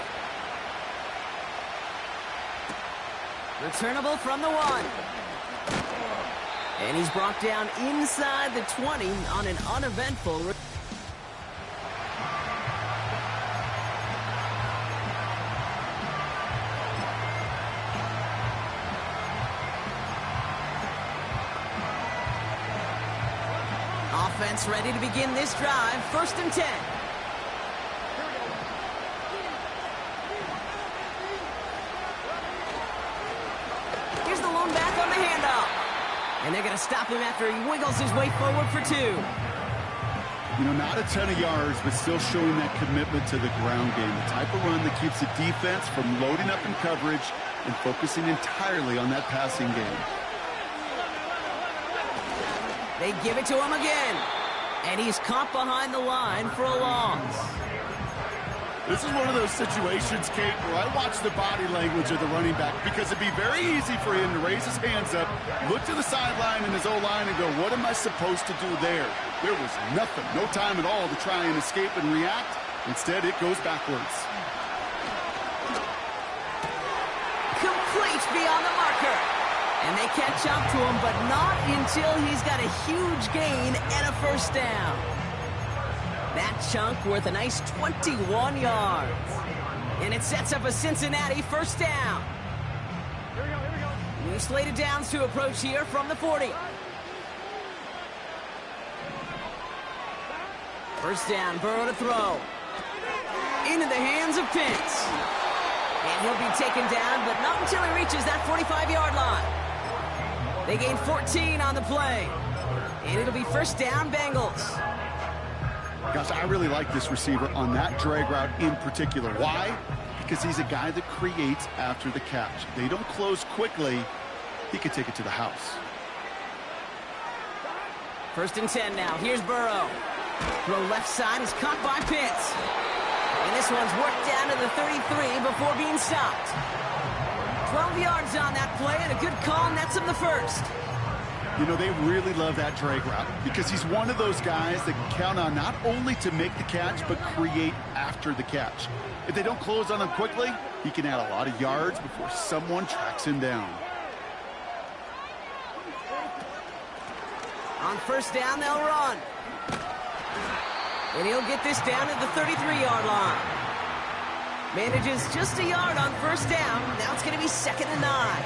[SPEAKER 2] Returnable from the 1. And he's brought down inside the 20 on an uneventful. Offense ready to begin this drive. 1st and 10. Here's the lone back on the handoff. And they're going to stop him after he wiggles his way forward for 2.
[SPEAKER 3] You know, not a ton of yards, but still showing that commitment to the ground game. The type of run that keeps the defense from loading up in coverage and focusing entirely on that passing game.
[SPEAKER 2] They give it to him again. And he's caught behind the line for a loss.
[SPEAKER 3] This is one of those situations, Kate, where I watch the body language of the running back because it'd be very easy for him to raise his hands up, look to the sideline in his O-line and go, what am I supposed to do there? There was nothing, no time at all to try and escape and react. Instead, it goes backwards.
[SPEAKER 2] Complete beyond the marker. And they catch up to him, but not until he's got a huge gain and a 1st down. That chunk worth a nice 21 yards. And it sets up a Cincinnati 1st down.
[SPEAKER 5] Here we go.
[SPEAKER 2] New slated downs to approach here from the 40. 1st down, Burrow to throw. Into the hands of Pitts. And he'll be taken down, but not until he reaches that 45-yard line. They gain 14 on the play. And it'll be 1st down, Bengals.
[SPEAKER 3] Gosh, I really like this receiver on that drag route in particular. Why? Because he's a guy that creates after the catch. They don't close quickly. He could take it to the house.
[SPEAKER 2] 1st and 10 now. Here's Burrow. Throw left side is caught by Pitts. And this one's worked down to the 33 before being stopped. 12 yards on that play, and a good call nets him the 1st.
[SPEAKER 3] You know, they really love that drag route because he's one of those guys that can count on not only to make the catch, but create after the catch. If they don't close on him quickly, he can add a lot of yards before someone tracks him down.
[SPEAKER 2] On 1st down, they'll run. And he'll get this down at the 33-yard line. Manages just a yard on 1st down. Now it's going to be 2nd and 9.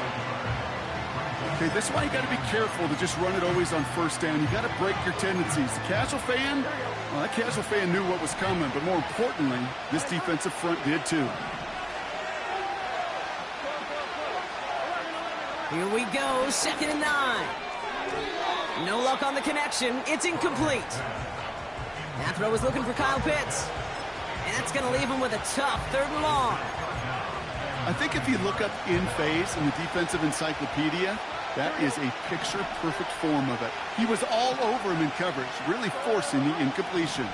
[SPEAKER 3] Okay, that's why you got to be careful to just run it always on first down. You got to break your tendencies. The casual fan, well, that casual fan knew what was coming, but more importantly, this defensive front did too.
[SPEAKER 2] Here we go, 2nd and 9. No luck on the connection. It's incomplete. That throw was looking for Kyle Pitts. And that's going to leave him with a tough 3rd and long.
[SPEAKER 3] I think if you look up in phase in the defensive encyclopedia, that is a picture-perfect form of it. He was all over him in coverage, really forcing the incompletion.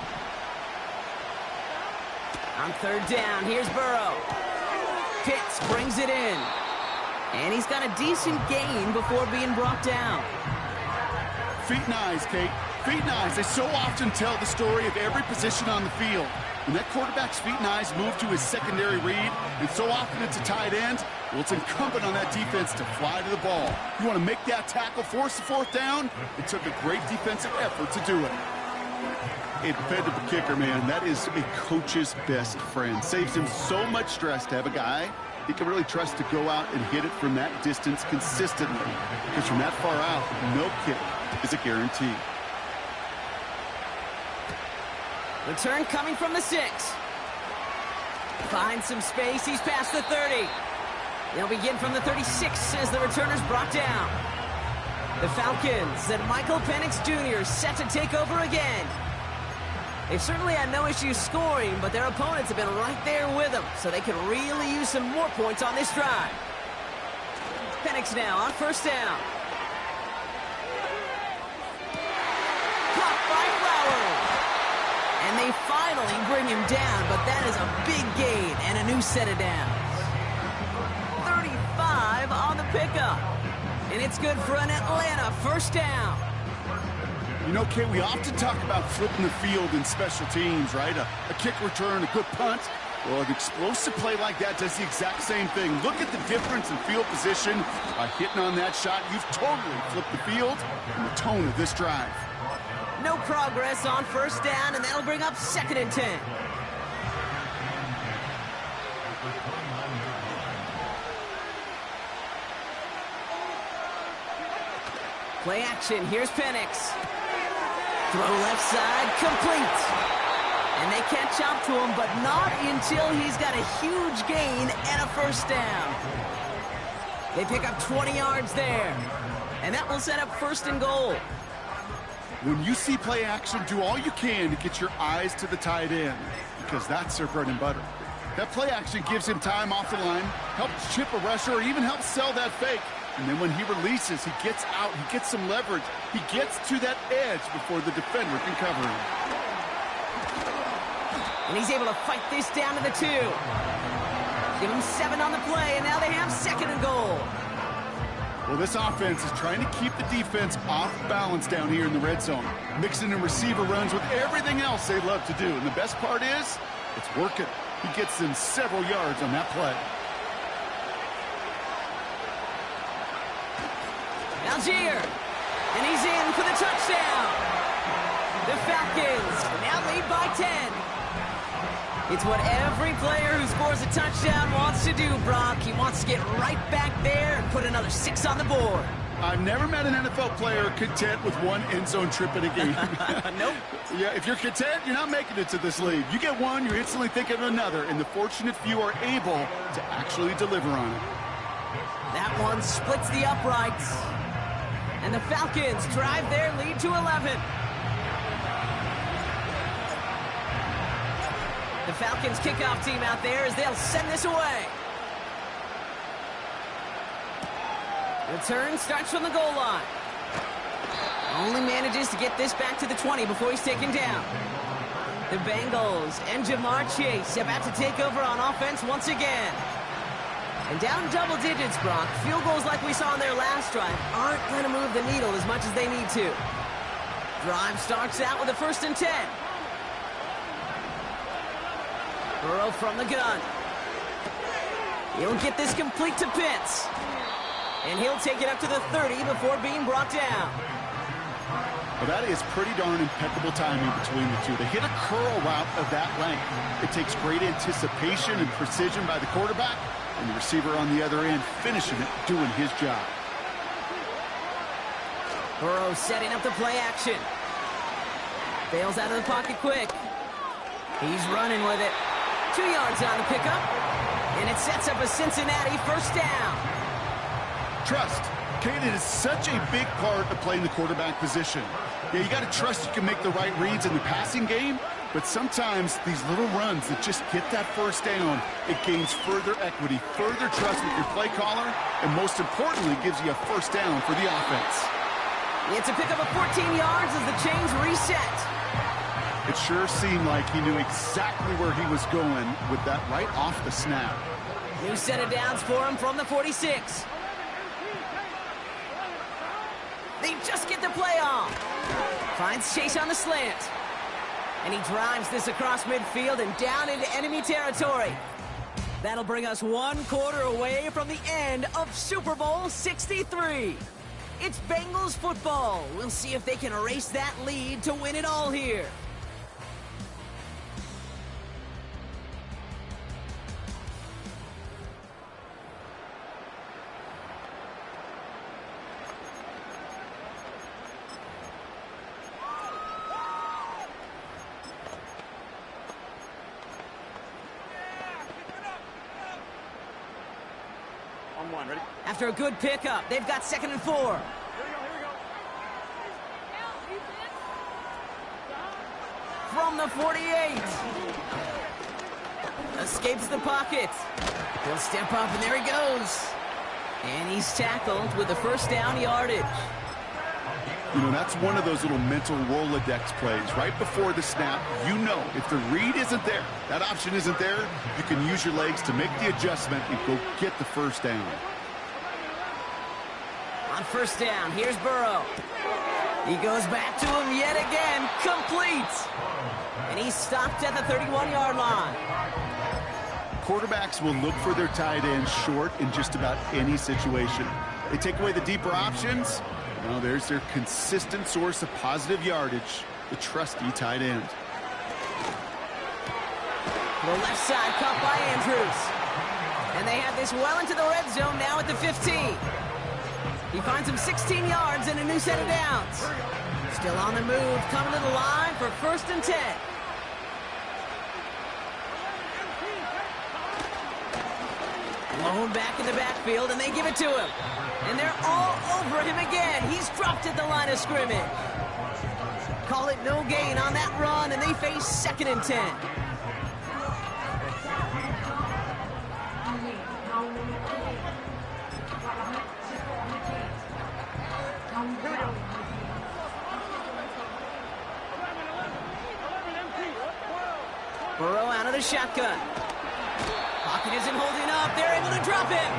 [SPEAKER 2] On 3rd down, here's Burrow. Pitts brings it in. And he's got a decent gain before being brought down.
[SPEAKER 3] Feet and eyes, Kate. Feet and eyes. They so often tell the story of every position on the field. When that quarterback's feet and eyes move to his secondary read, and so often it's a tight end, well, it's incumbent on that defense to fly to the ball. You want to make that tackle, force the 4th down? It took a great defensive effort to do it. A dependable kicker, man, that is a coach's best friend. Saves him so much stress to have a guy he can really trust to go out and hit it from that distance consistently. Because from that far out, no kick is a guarantee.
[SPEAKER 2] Return coming from the 6. Finds some space. He's past the 30. They'll begin from the 36 as the returner's brought down. The Falcons and Michael Penix Jr. set to take over again. They've certainly had no issues scoring, but their opponents have been right there with them, so they could really use some more points on this drive. Penix now on 1st down. Caught by Flowers. And they finally bring him down, but that is a big gain and a new set of downs. 35 on the pickup. And it's good for an Atlanta 1st down.
[SPEAKER 3] You know, Kate, we often talk about flipping the field in special teams, right? A kick return, a good punt. Well, an explosive play like that does the exact same thing. Look at the difference in field position. By hitting on that shot, you've totally flipped the field and the tone of this drive.
[SPEAKER 2] No progress on 1st down, and that'll bring up 2nd and 10. Play action. Here's Penix. Throw left side, complete. And they catch up to him, but not until he's got a huge gain and a 1st down. They pick up 20 yards there. And that will set up 1st and goal.
[SPEAKER 3] When you see play action, do all you can to get your eyes to the tight end, because that's their bread and butter. That play action gives him time off the line, helps chip a rusher, or even helps sell that fake. And then when he releases, he gets out, he gets some leverage. He gets to that edge before the defender can cover him.
[SPEAKER 2] And he's able to fight this down to the 2. Give him 7 on the play, and now they have 2nd and goal.
[SPEAKER 3] Well, this offense is trying to keep the defense off balance down here in the red zone, mixing in receiver runs with everything else they love to do. And the best part is, it's working. He gets them several yards on that play.
[SPEAKER 2] Algier, and he's in for the touchdown. The Falcons now lead by 10. It's what every player who scores a touchdown wants to do, Brock. He wants to get right back there and put another 6 on the board.
[SPEAKER 3] I've never met an NFL player content with one end zone trip in a game.
[SPEAKER 2] Nope.
[SPEAKER 3] Yeah, if you're content, you're not making it to this league. You get one, you're instantly thinking of another, and the fortunate few are able to actually deliver on it.
[SPEAKER 2] That one splits the uprights. And the Falcons drive their lead to 11. The Falcons kickoff team out there as they'll send this away. Return starts from the goal line. Only manages to get this back to the 20 before he's taken down. The Bengals and Jamar Chase about to take over on offense once again. And down double digits, Brock. Field goals like we saw in their last drive aren't going to move the needle as much as they need to. Drive starts out with a 1st and 10. Burrow from the gun. He'll get this complete to Pitts. And he'll take it up to the 30 before being brought down.
[SPEAKER 3] Well, that is pretty darn impeccable timing between the two. They hit a curl route of that length. It takes great anticipation and precision by the quarterback, and the receiver on the other end finishing it, doing his job.
[SPEAKER 2] Burrow setting up the play action. Bails out of the pocket quick. He's running with it. 2 yards on the pickup. And it sets up a Cincinnati first down.
[SPEAKER 3] Trust. Kate, it is such a big part of playing the quarterback position. Yeah, you got to trust you can make the right reads in the passing game, but sometimes these little runs that just get that first down, it gains further equity, further trust with your play caller, and most importantly, gives you a first down for the offense.
[SPEAKER 2] It's a pickup of 14 yards as the chains reset.
[SPEAKER 3] It sure seemed like he knew exactly where he was going with that right off the snap.
[SPEAKER 2] New set of downs for him from the 46. They just get the play off. Finds Chase on the slant. And he drives this across midfield and down into enemy territory. That'll bring us 1 quarter away from the end of Super Bowl 63. It's Bengals football. We'll see if they can erase that lead to win it all here.
[SPEAKER 5] Ready?
[SPEAKER 2] After a good pickup, they've got 2nd and 4.
[SPEAKER 5] Here we go.
[SPEAKER 2] From the 48. Escapes the pocket. He'll step up, and there he goes. And he's tackled with the first down yardage.
[SPEAKER 3] You know, that's one of those little mental Rolodex plays. Right before the snap, you know if the read isn't there, that option isn't there, you can use your legs to make the adjustment and go get the first down.
[SPEAKER 2] On first down, here's Burrow. He goes back to him yet again, complete. And he's stopped at the 31-yard line.
[SPEAKER 3] Quarterbacks will look for their tight end short in just about any situation. They take away the deeper options. Well, there's their consistent source of positive yardage, the trusty tight end.
[SPEAKER 2] The left side caught by Andrews. And they have this well into the red zone now at the 15. He finds him 16 yards and a new set of downs. Still on the move, coming to the line for 1st and 10. Blown back in the backfield, and they give it to him. And they're all over him again. He's dropped at the line of scrimmage. Call it no gain on that run, and they face 2nd and 10. Burrow out of the shotgun. Pocket isn't holding up. They're able to drop him.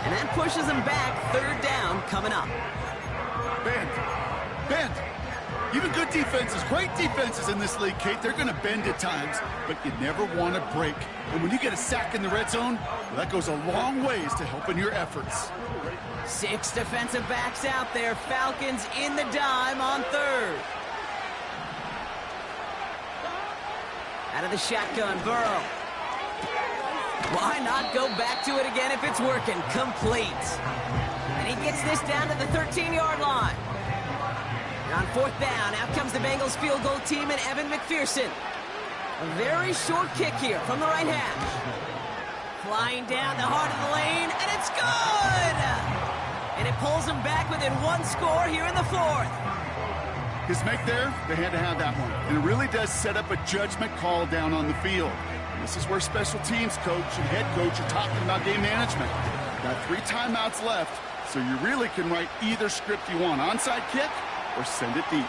[SPEAKER 2] And that pushes them back. 3rd down coming up.
[SPEAKER 3] Bend. Even good defenses, great defenses in this league, Kate, they're going to bend at times, but you never want to break. And when you get a sack in the red zone, well, that goes a long ways to helping your efforts.
[SPEAKER 2] 6 defensive backs out there. Falcons in the dime on 3rd. Out of the shotgun, Burrow. Why not go back to it again if it's working? Complete. And he gets this down to the 13-yard line. And on 4th down, out comes the Bengals field goal team and Evan McPherson. A very short kick here from the right hash. Flying down the heart of the lane, and it's good! And it pulls them back within 1 score here in the 4th.
[SPEAKER 3] His make there, they had to have that one. And it really does set up a judgment call down on the field. And this is where special teams coach and head coach are talking about game management. Got 3 timeouts left, so you really can write either script you want. Onside kick or send it deep.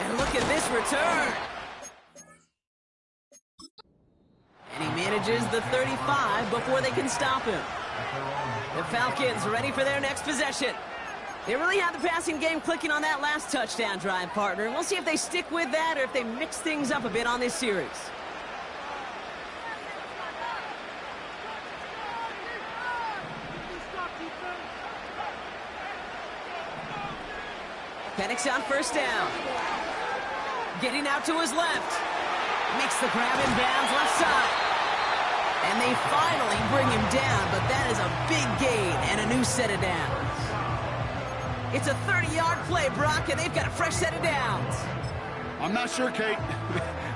[SPEAKER 2] And look at this return. And he manages the 35 before they can stop him. The Falcons ready for their next possession. They really have the passing game clicking on that last touchdown drive, partner. And we'll see if they stick with that or if they mix things up a bit on this series. Penix on 1st down. Getting out to his left. Makes the grab in bounds left side. And they finally bring him down, but that is a big gain and a new set of downs. It's a 30-yard play, Brock, and they've got a fresh set of downs.
[SPEAKER 3] I'm not sure, Kate.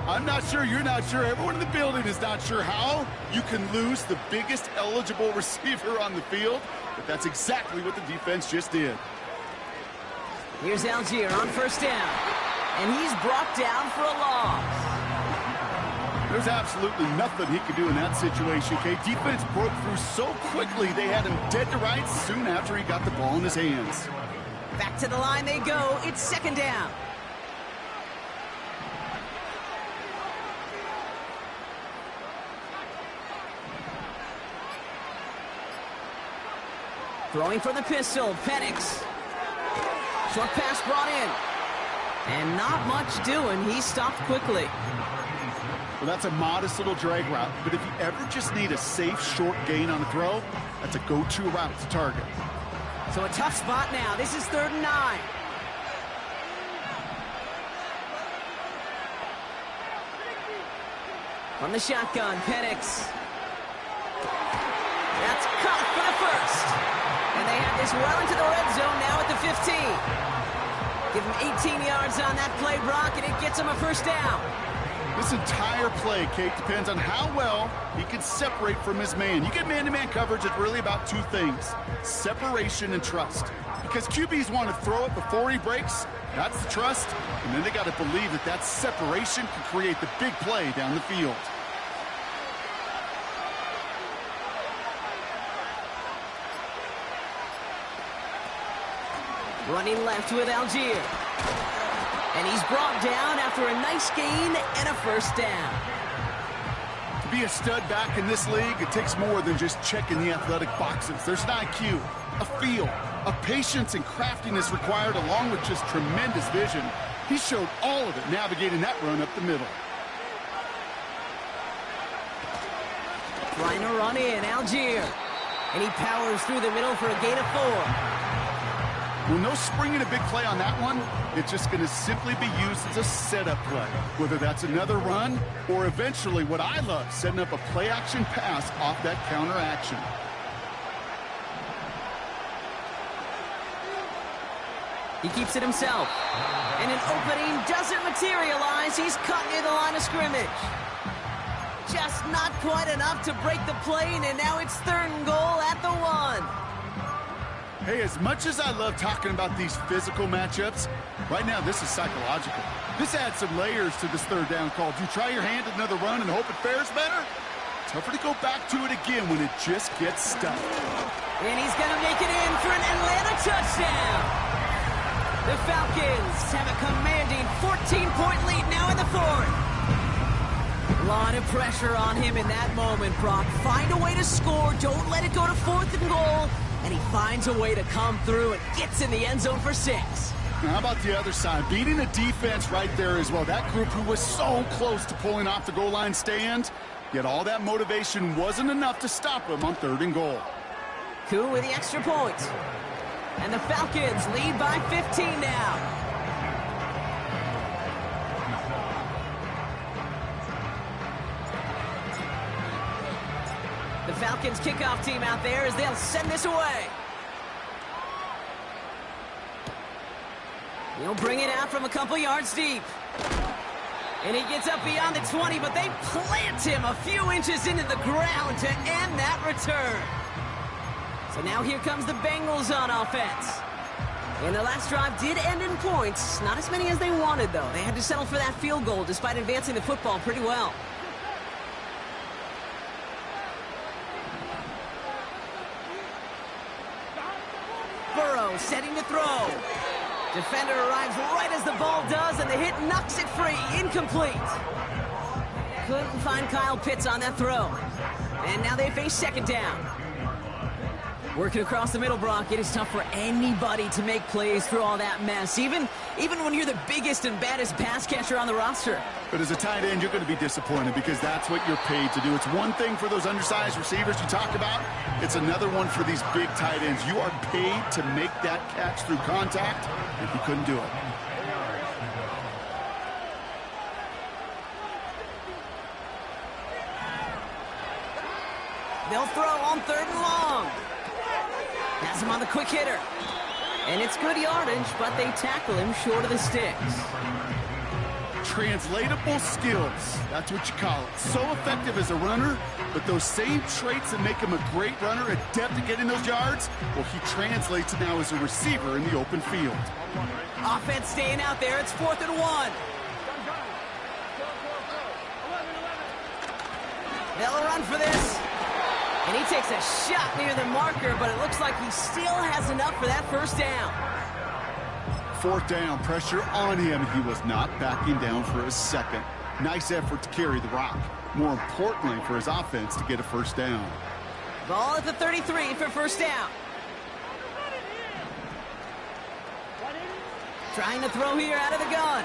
[SPEAKER 3] I'm not sure, you're not sure, everyone in the building is not sure how you can lose the biggest eligible receiver on the field, but that's exactly what the defense just did.
[SPEAKER 2] Here's Algier on first down, and he's brought down for a loss.
[SPEAKER 3] There's absolutely nothing he could do in that situation, Kate. Defense broke through so quickly, they had him dead to rights soon after he got the ball in his hands.
[SPEAKER 2] Back to the line they go. It's second down. Throwing for the pistol, Penix. Short pass brought in. And not much doing. He stopped quickly.
[SPEAKER 3] Well, that's a modest little drag route, but if you ever just need a safe, short gain on a throw, that's a go-to route to target.
[SPEAKER 2] So a tough spot now. This is 3rd and 9. From the shotgun, Penix. That's caught for the first. And they have this well into the red zone now at the 15. Give him 18 yards on that play, Brock, and it gets him a first down.
[SPEAKER 3] This entire play, Kate, depends on how well he can separate from his man. You get man-to-man coverage, it's really about two things, separation and trust. Because QBs want to throw it before he breaks, that's the trust, and then they got to believe that that separation can create the big play down the field.
[SPEAKER 2] Running left with Algier. And he's brought down after a nice gain and a first down.
[SPEAKER 3] To be a stud back in this league, it takes more than just checking the athletic boxes. There's an IQ, a feel, a patience and craftiness required along with just tremendous vision. He showed all of it navigating that run up the middle.
[SPEAKER 2] Trying to run in, Algier. And he powers through the middle for a gain of 4.
[SPEAKER 3] Well, no springing a big play on that one. It's just going to simply be used as a setup play, whether that's another run or eventually what I love, setting up a play-action pass off that counter action.
[SPEAKER 2] He keeps it himself. And an opening doesn't materialize. He's cut near the line of scrimmage. Just not quite enough to break the plane, and now it's 3rd and goal at the 1.
[SPEAKER 3] Hey, as much as I love talking about these physical matchups, right now this is psychological. This adds some layers to this 3rd down call. Do you try your hand at another run and hope it fares better? Tougher to go back to it again when it just gets stuck.
[SPEAKER 2] And he's going to make it in for an Atlanta touchdown. The Falcons have a commanding 14-point lead now in the 4th. A lot of pressure on him in that moment, Brock. Find a way to score. Don't let it go to 4th and goal. And he finds a way to come through and gets in the end zone for 6.
[SPEAKER 3] Now, how about the other side? Beating a defense right there as well. That group who was so close to pulling off the goal line stand, yet all that motivation wasn't enough to stop him on 3rd and goal.
[SPEAKER 2] Koo with the extra point. And the Falcons lead by 15 now. The Falcons kickoff team out there as they'll send this away. He'll bring it out from a couple yards deep. And he gets up beyond the 20, but they plant him a few inches into the ground to end that return. So now here comes the Bengals on offense. And the last drive did end in points. Not as many as they wanted, though. They had to settle for that field goal despite advancing the football pretty well. Burrow setting to throw. Defender arrives right as the ball does, and the hit knocks it free. Incomplete. Couldn't find Kyle Pitts on that throw. And now they face 2nd down. Working across the middle, Brock, it is tough for anybody to make plays through all that mess, even when you're the biggest and baddest pass catcher on the roster.
[SPEAKER 3] But as a tight end, you're going to be disappointed because that's what you're paid to do. It's one thing for those undersized receivers you talk about. It's another one for these big tight ends. You are paid to make that catch through contact, and he couldn't do it.
[SPEAKER 2] They'll throw on 3rd and long. Has him on the quick hitter. And it's good yardage, but they tackle him short of the sticks.
[SPEAKER 3] Translatable skills, that's what you call it. So effective as a runner, but those same traits that make him a great runner, adept at getting those yards, well, he translates now as a receiver in the open field.
[SPEAKER 2] Offense staying out there. It's 4th and 1. They'll run for this. And he takes a shot near the marker, but it looks like he still has enough for that first down.
[SPEAKER 3] 4th down, pressure on him. He was not backing down for a second. Nice effort to carry the rock. More importantly, for his offense to get a first down.
[SPEAKER 2] Ball at the 33 for first down. Trying to throw here out of the gun.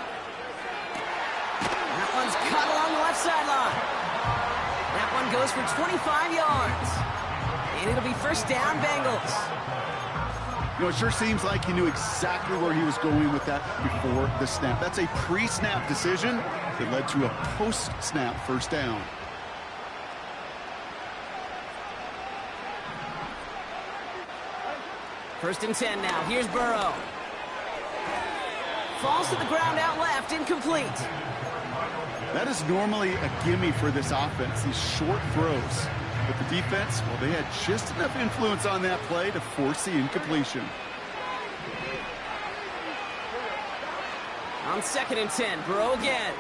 [SPEAKER 2] That one's cut along the left sideline. That one goes for 25 yards. And it'll be first down, Bengals.
[SPEAKER 3] You know, it sure seems like he knew exactly where he was going with that before the snap. That's a pre-snap decision that led to a post-snap first down.
[SPEAKER 2] First and 10 now. Here's Burrow. Falls to the ground out left, incomplete.
[SPEAKER 3] That is normally a gimme for this offense, these short throws. But the defense, well, they had just enough influence on that play to force the incompletion.
[SPEAKER 2] On 2nd and 10, Burrow again.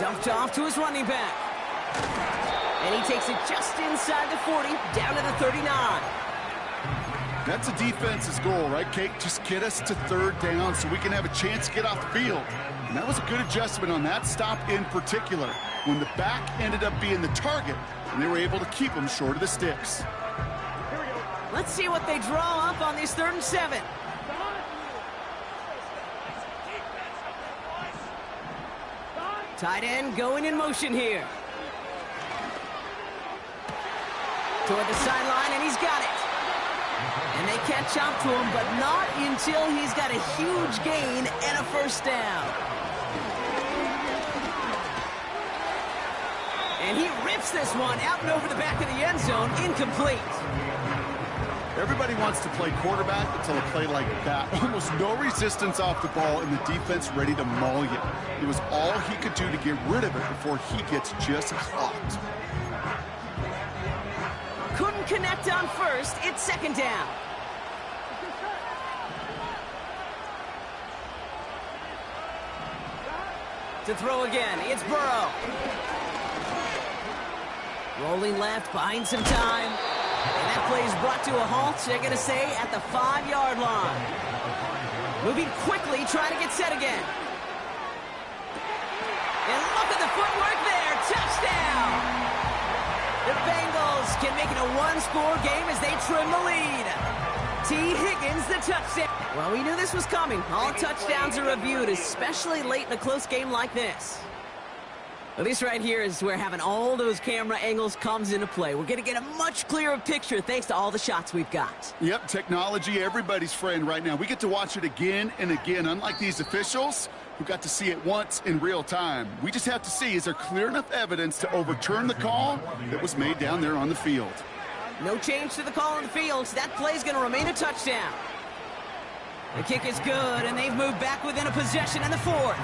[SPEAKER 2] Dumped off to his running back. And he takes it just inside the 40, down to the 39.
[SPEAKER 3] That's a defense's goal, right, Kate? Just get us to 3rd down so we can have a chance to get off the field. And that was a good adjustment on that stop in particular, when the back ended up being the target, and they were able to keep him short of the sticks.
[SPEAKER 2] Let's see what they draw up on this 3rd and 7. Tight end going in motion here. Toward the sideline, and he's got it. And they catch up to him, but not until he's got a huge gain and a first down. And he rips this one out and over the back of the end zone, incomplete.
[SPEAKER 3] Everybody wants to play quarterback until a play like that. Almost no resistance off the ball, and the defense ready to maul you. It was all he could do to get rid of it before he gets just clocked.
[SPEAKER 2] Couldn't connect on first. It's 2nd down. To throw again, it's Burrow. Rolling left, buying some time. And that play is brought to a halt, they're going to say, at the 5-yard line. Moving quickly, trying to get set again. And look at the footwork there. Touchdown! The Bengals can make it a one-score game as they trim the lead. T. Higgins, the touchdown. Well, we knew this was coming. All touchdowns are reviewed, especially late in a close game like this. Well, this right here is where having all those camera angles comes into play. We're going to get a much clearer picture thanks to all the shots we've got.
[SPEAKER 3] Yep, technology, everybody's friend right now. We get to watch it again and again, unlike these officials who got to see it once in real time. We just have to see, is there clear enough evidence to overturn the call that was made down there on the field?
[SPEAKER 2] No change to the call on the field, so that play's going to remain a touchdown. The kick is good, and they've moved back within a possession in the 4th.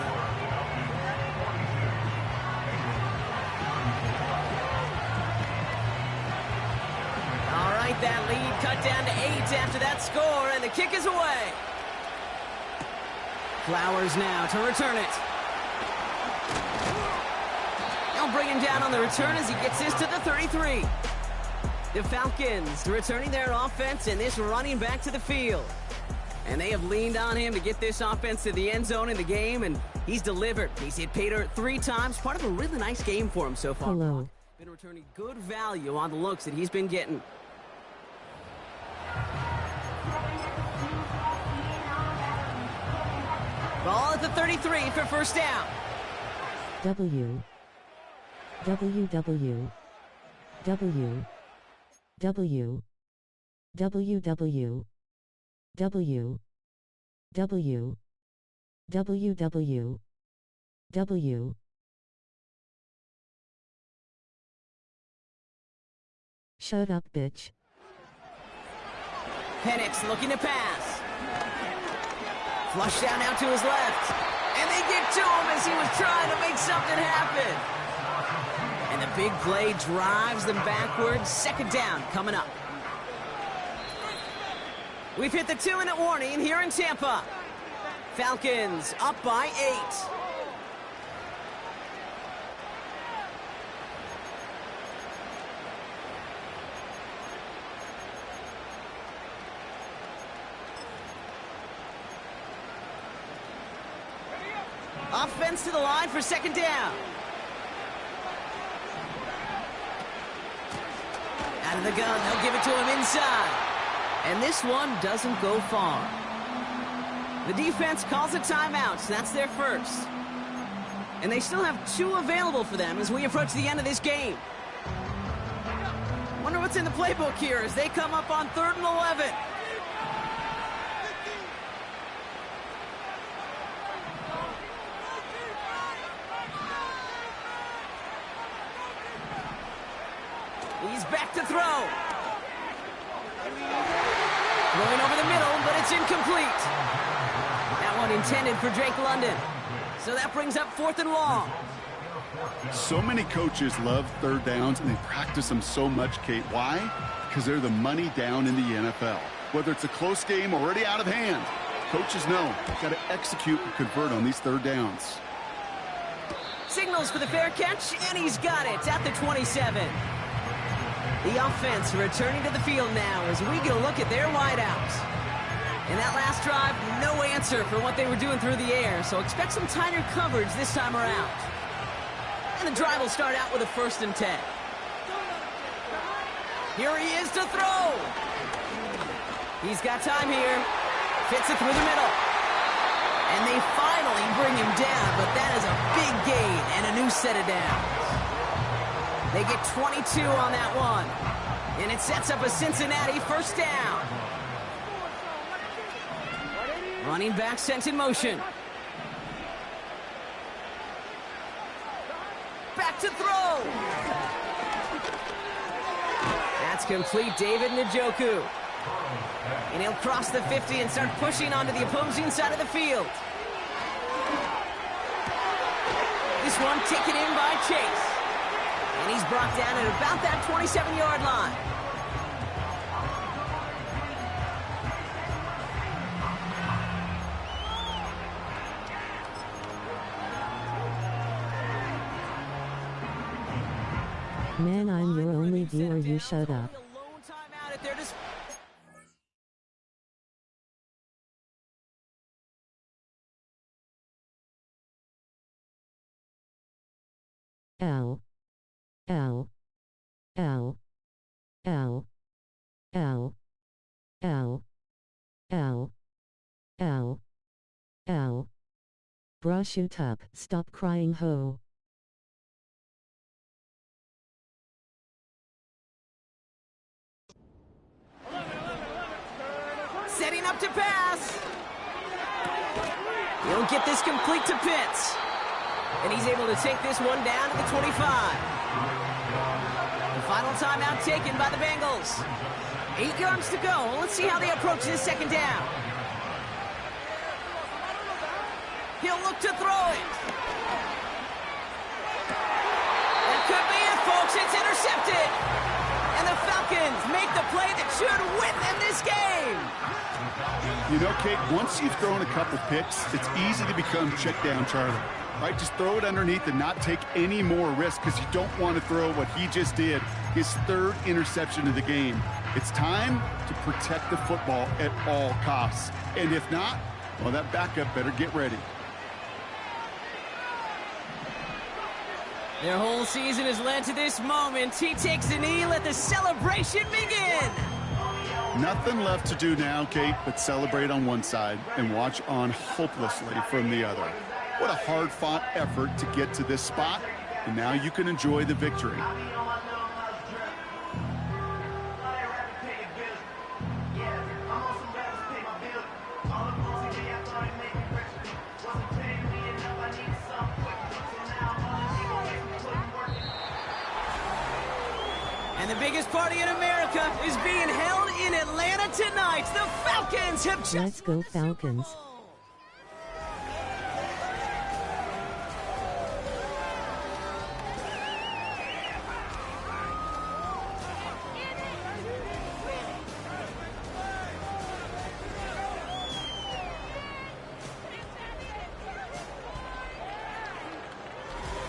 [SPEAKER 2] All right, that lead cut down to 8 after that score, and the kick is away. Flowers now to return it. They'll bring him down on the return as he gets this to the 33. The Falcons returning their offense and this running back to the field. And they have leaned on him to get this offense to the end zone in the game, and he's delivered. He's hit pay dirt 3 times. Part of a really nice game for him so far.
[SPEAKER 4] Hello.
[SPEAKER 2] Been returning good value on the looks that he's been getting. Ball at the 33 for first down.
[SPEAKER 4] W. W. W. W. W. W. W. W. W. W. W. W. Shut up, bitch.
[SPEAKER 2] Penix looking to pass. Flush down now to his left. And they get to him as he was trying to make something happen. And the big play drives them backwards. Second down coming up. We've hit the 2-minute warning here in Tampa. Falcons up by 8. Offense to the line for second down. Out of the gun, they'll give it to him inside. And this one doesn't go far. The defense calls a timeout, so that's their first. And they still have 2 available for them as we approach the end of this game. Wonder what's in the playbook here as they come up on 3rd and 11. He's back to throw. Throwing over the middle, but it's incomplete. That one intended for Drake London. So that brings up 4th and long.
[SPEAKER 3] So many coaches love 3rd downs, and they practice them so much, Kate. Why? Because they're the money down in the NFL. Whether it's a close game already out of hand, coaches know they've got to execute and convert on these 3rd downs.
[SPEAKER 2] Signals for the fair catch, and he's got it at the 27. The offense returning to the field now as we get a look at their wideouts. In that last drive, no answer for what they were doing through the air, so expect some tighter coverage this time around. And the drive will start out with a 1st and 10. Here he is to throw. He's got time here. Fits it through the middle. And they finally bring him down, but that is a big gain and a new set of downs. They get 22 on that one. And it sets up a Cincinnati 1st down. Running back sent in motion. Back to throw. That's complete, David Njoku. And he'll cross the 50 and start pushing onto the opposing side of the field. This one taken in by Chase. And he's brought down at about that 27-yard line.
[SPEAKER 4] Man, I'm your only viewer, you shut up. L. L. L. L. L. L. L. L. L. Brush it up, stop crying ho.
[SPEAKER 2] Setting up to pass. He'll get this complete to Pitts. And he's able to take this one down to the 25. The final timeout taken by the Bengals. 8 yards to go. Let's see how they approach this second down. He'll look to throw it. That could be it, folks. It's intercepted. And the Falcons make the play that should win them this game.
[SPEAKER 3] You know, Kate, once you've thrown a couple picks, it's easy to become check down Charlie. Right, just throw it underneath and not take any more risk because you don't want to throw what he just did, his 3rd interception of the game. It's time to protect the football at all costs. And if not, well, that backup better get ready.
[SPEAKER 2] Their whole season has led to this moment. He takes the knee, let the celebration begin.
[SPEAKER 3] Nothing left to do now, Kate, but celebrate on one side and watch on hopelessly from the other. What a hard-fought effort to get to this spot, and now you can enjoy the victory.
[SPEAKER 2] And the biggest party in America is being held in Atlanta tonight. The Falcons have just
[SPEAKER 4] Let's go Falcons.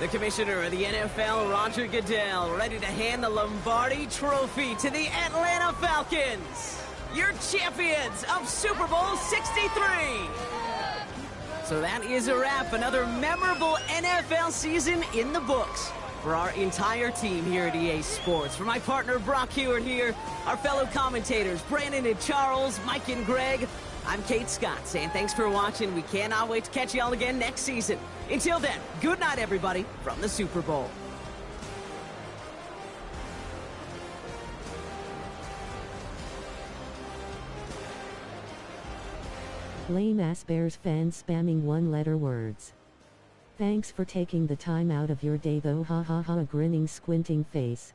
[SPEAKER 2] The commissioner of the NFL, Roger Goodell, ready to hand the Lombardi Trophy to the Atlanta Falcons, your champions of Super Bowl 63. So that is a wrap. Another memorable NFL season in the books for our entire team here at EA Sports. For my partner, Brock Hewitt here, our fellow commentators, Brandon and Charles, Mike and Greg, I'm Kate Scott saying thanks for watching. We cannot wait to catch y'all again next season. Until then, good night, everybody, from the Super Bowl.
[SPEAKER 4] Lame-ass Bears fans spamming one-letter words. Thanks for taking the time out of your day though, ha ha ha, a grinning squinting face.